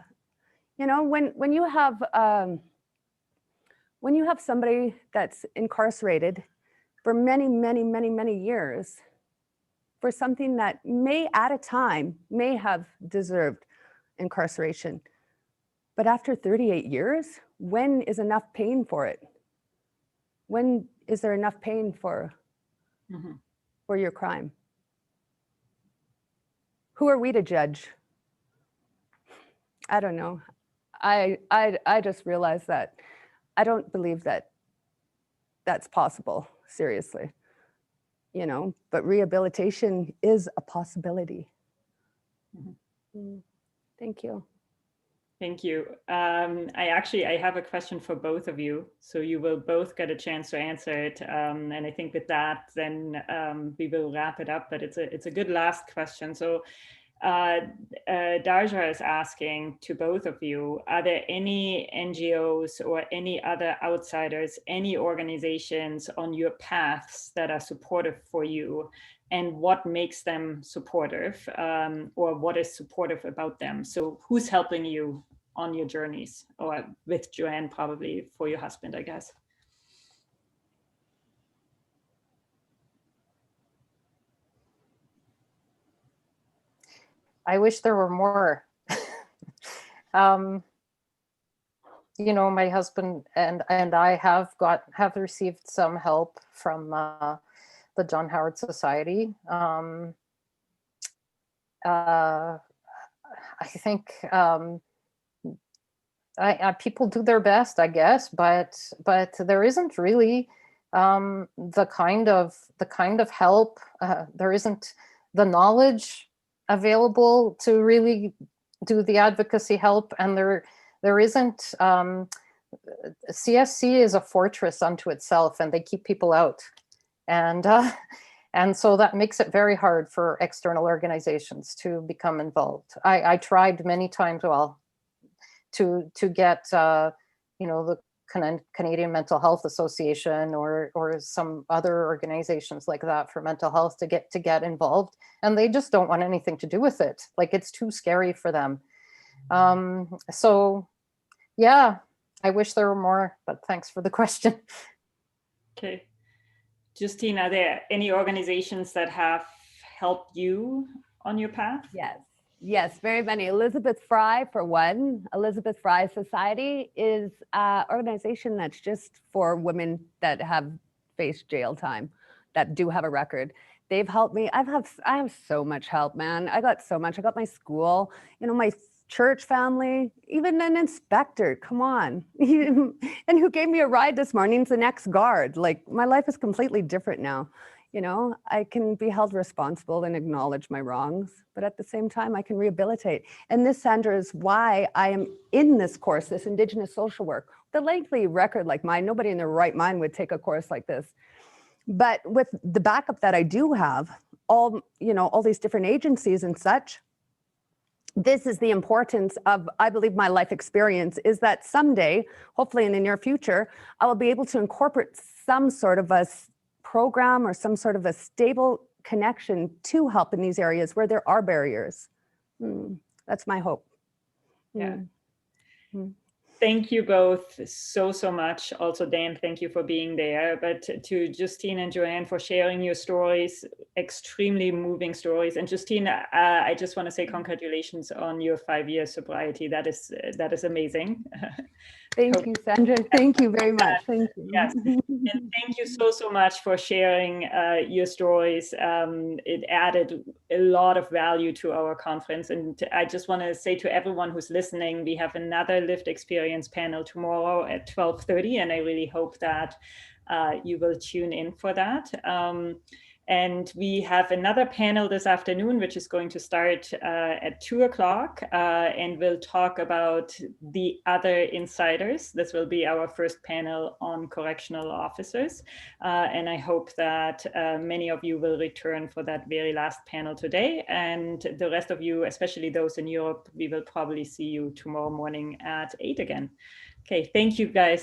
you know, when you have somebody that's incarcerated for many, many, many, many years for something that may at a time may have deserved incarceration. But after 38 years, when is enough pain for it? When is there enough pain for your crime? Who are we to judge? I don't know. I just realized that I don't believe that that's possible, seriously. You know, but rehabilitation is a possibility. Thank you. Thank you. I have a question for both of you, so you will both get a chance to answer it. And I think with that, then we will wrap it up. But it's a good last question. So Darja is asking to both of you: are there any NGOs or any other outsiders, any organizations on your paths that are supportive for you? And what makes them supportive, or what is supportive about them? So who's helping you on your journeys, or with Joanne, probably for your husband, I guess? I wish there were more. You know, my husband and I have received some help from the John Howard Society. I think people do their best, I guess, but there isn't really the kind of help. There isn't the knowledge available to really do the advocacy help, and there isn't. CSC is a fortress unto itself, and they keep people out, and so that makes it very hard for external organizations to become involved. I tried many times, well, to get you know, the Canadian Mental Health Association or some other organizations like that for mental health to get involved, and they just don't want anything to do with it. Like, it's too scary for them. So yeah, I wish there were more, but thanks for the question. Okay. Justine, are there any organizations that have helped you on your path? Yes, very many. Elizabeth Fry, for one. Elizabeth Fry Society is an organization that's just for women that have faced jail time, that do have a record. They've helped me. I have so much help, man. I got so much. I got my school, you know, my church family, even an inspector, come on. And who gave me a ride this morning is the next guard. Like, my life is completely different now. You know, I can be held responsible and acknowledge my wrongs, but at the same time, I can rehabilitate. And this, Sandra, is why I am in this course, this Indigenous social work. The lengthy record like mine, nobody in their right mind would take a course like this. But with the backup that I do have, all these different agencies and such, this is the importance of, I believe, my life experience is that someday, hopefully in the near future, I will be able to incorporate some sort of a program or some sort of a stable connection to help in these areas where there are barriers. That's my hope. Yeah. Thank you both so much. Also, Dan, thank you for being there. But to Justine and Joanne for sharing your stories, extremely moving stories. And Justine, I just want to say congratulations on your 5-year sobriety. That is amazing. Thank you, Sandra. Thank you very much. Thank you. Yes. And thank you so much for sharing your stories. It added a lot of value to our conference. And I just want to say to everyone who's listening, we have another lived experience panel tomorrow at 12:30. And I really hope that you will tune in for that. And we have another panel this afternoon, which is going to start at 2 o'clock, and we'll talk about the other insiders. This will be our first panel on correctional officers. And I hope that many of you will return for that very last panel today. And the rest of you, especially those in Europe, we will probably see you tomorrow morning at 8 again. Okay, thank you guys.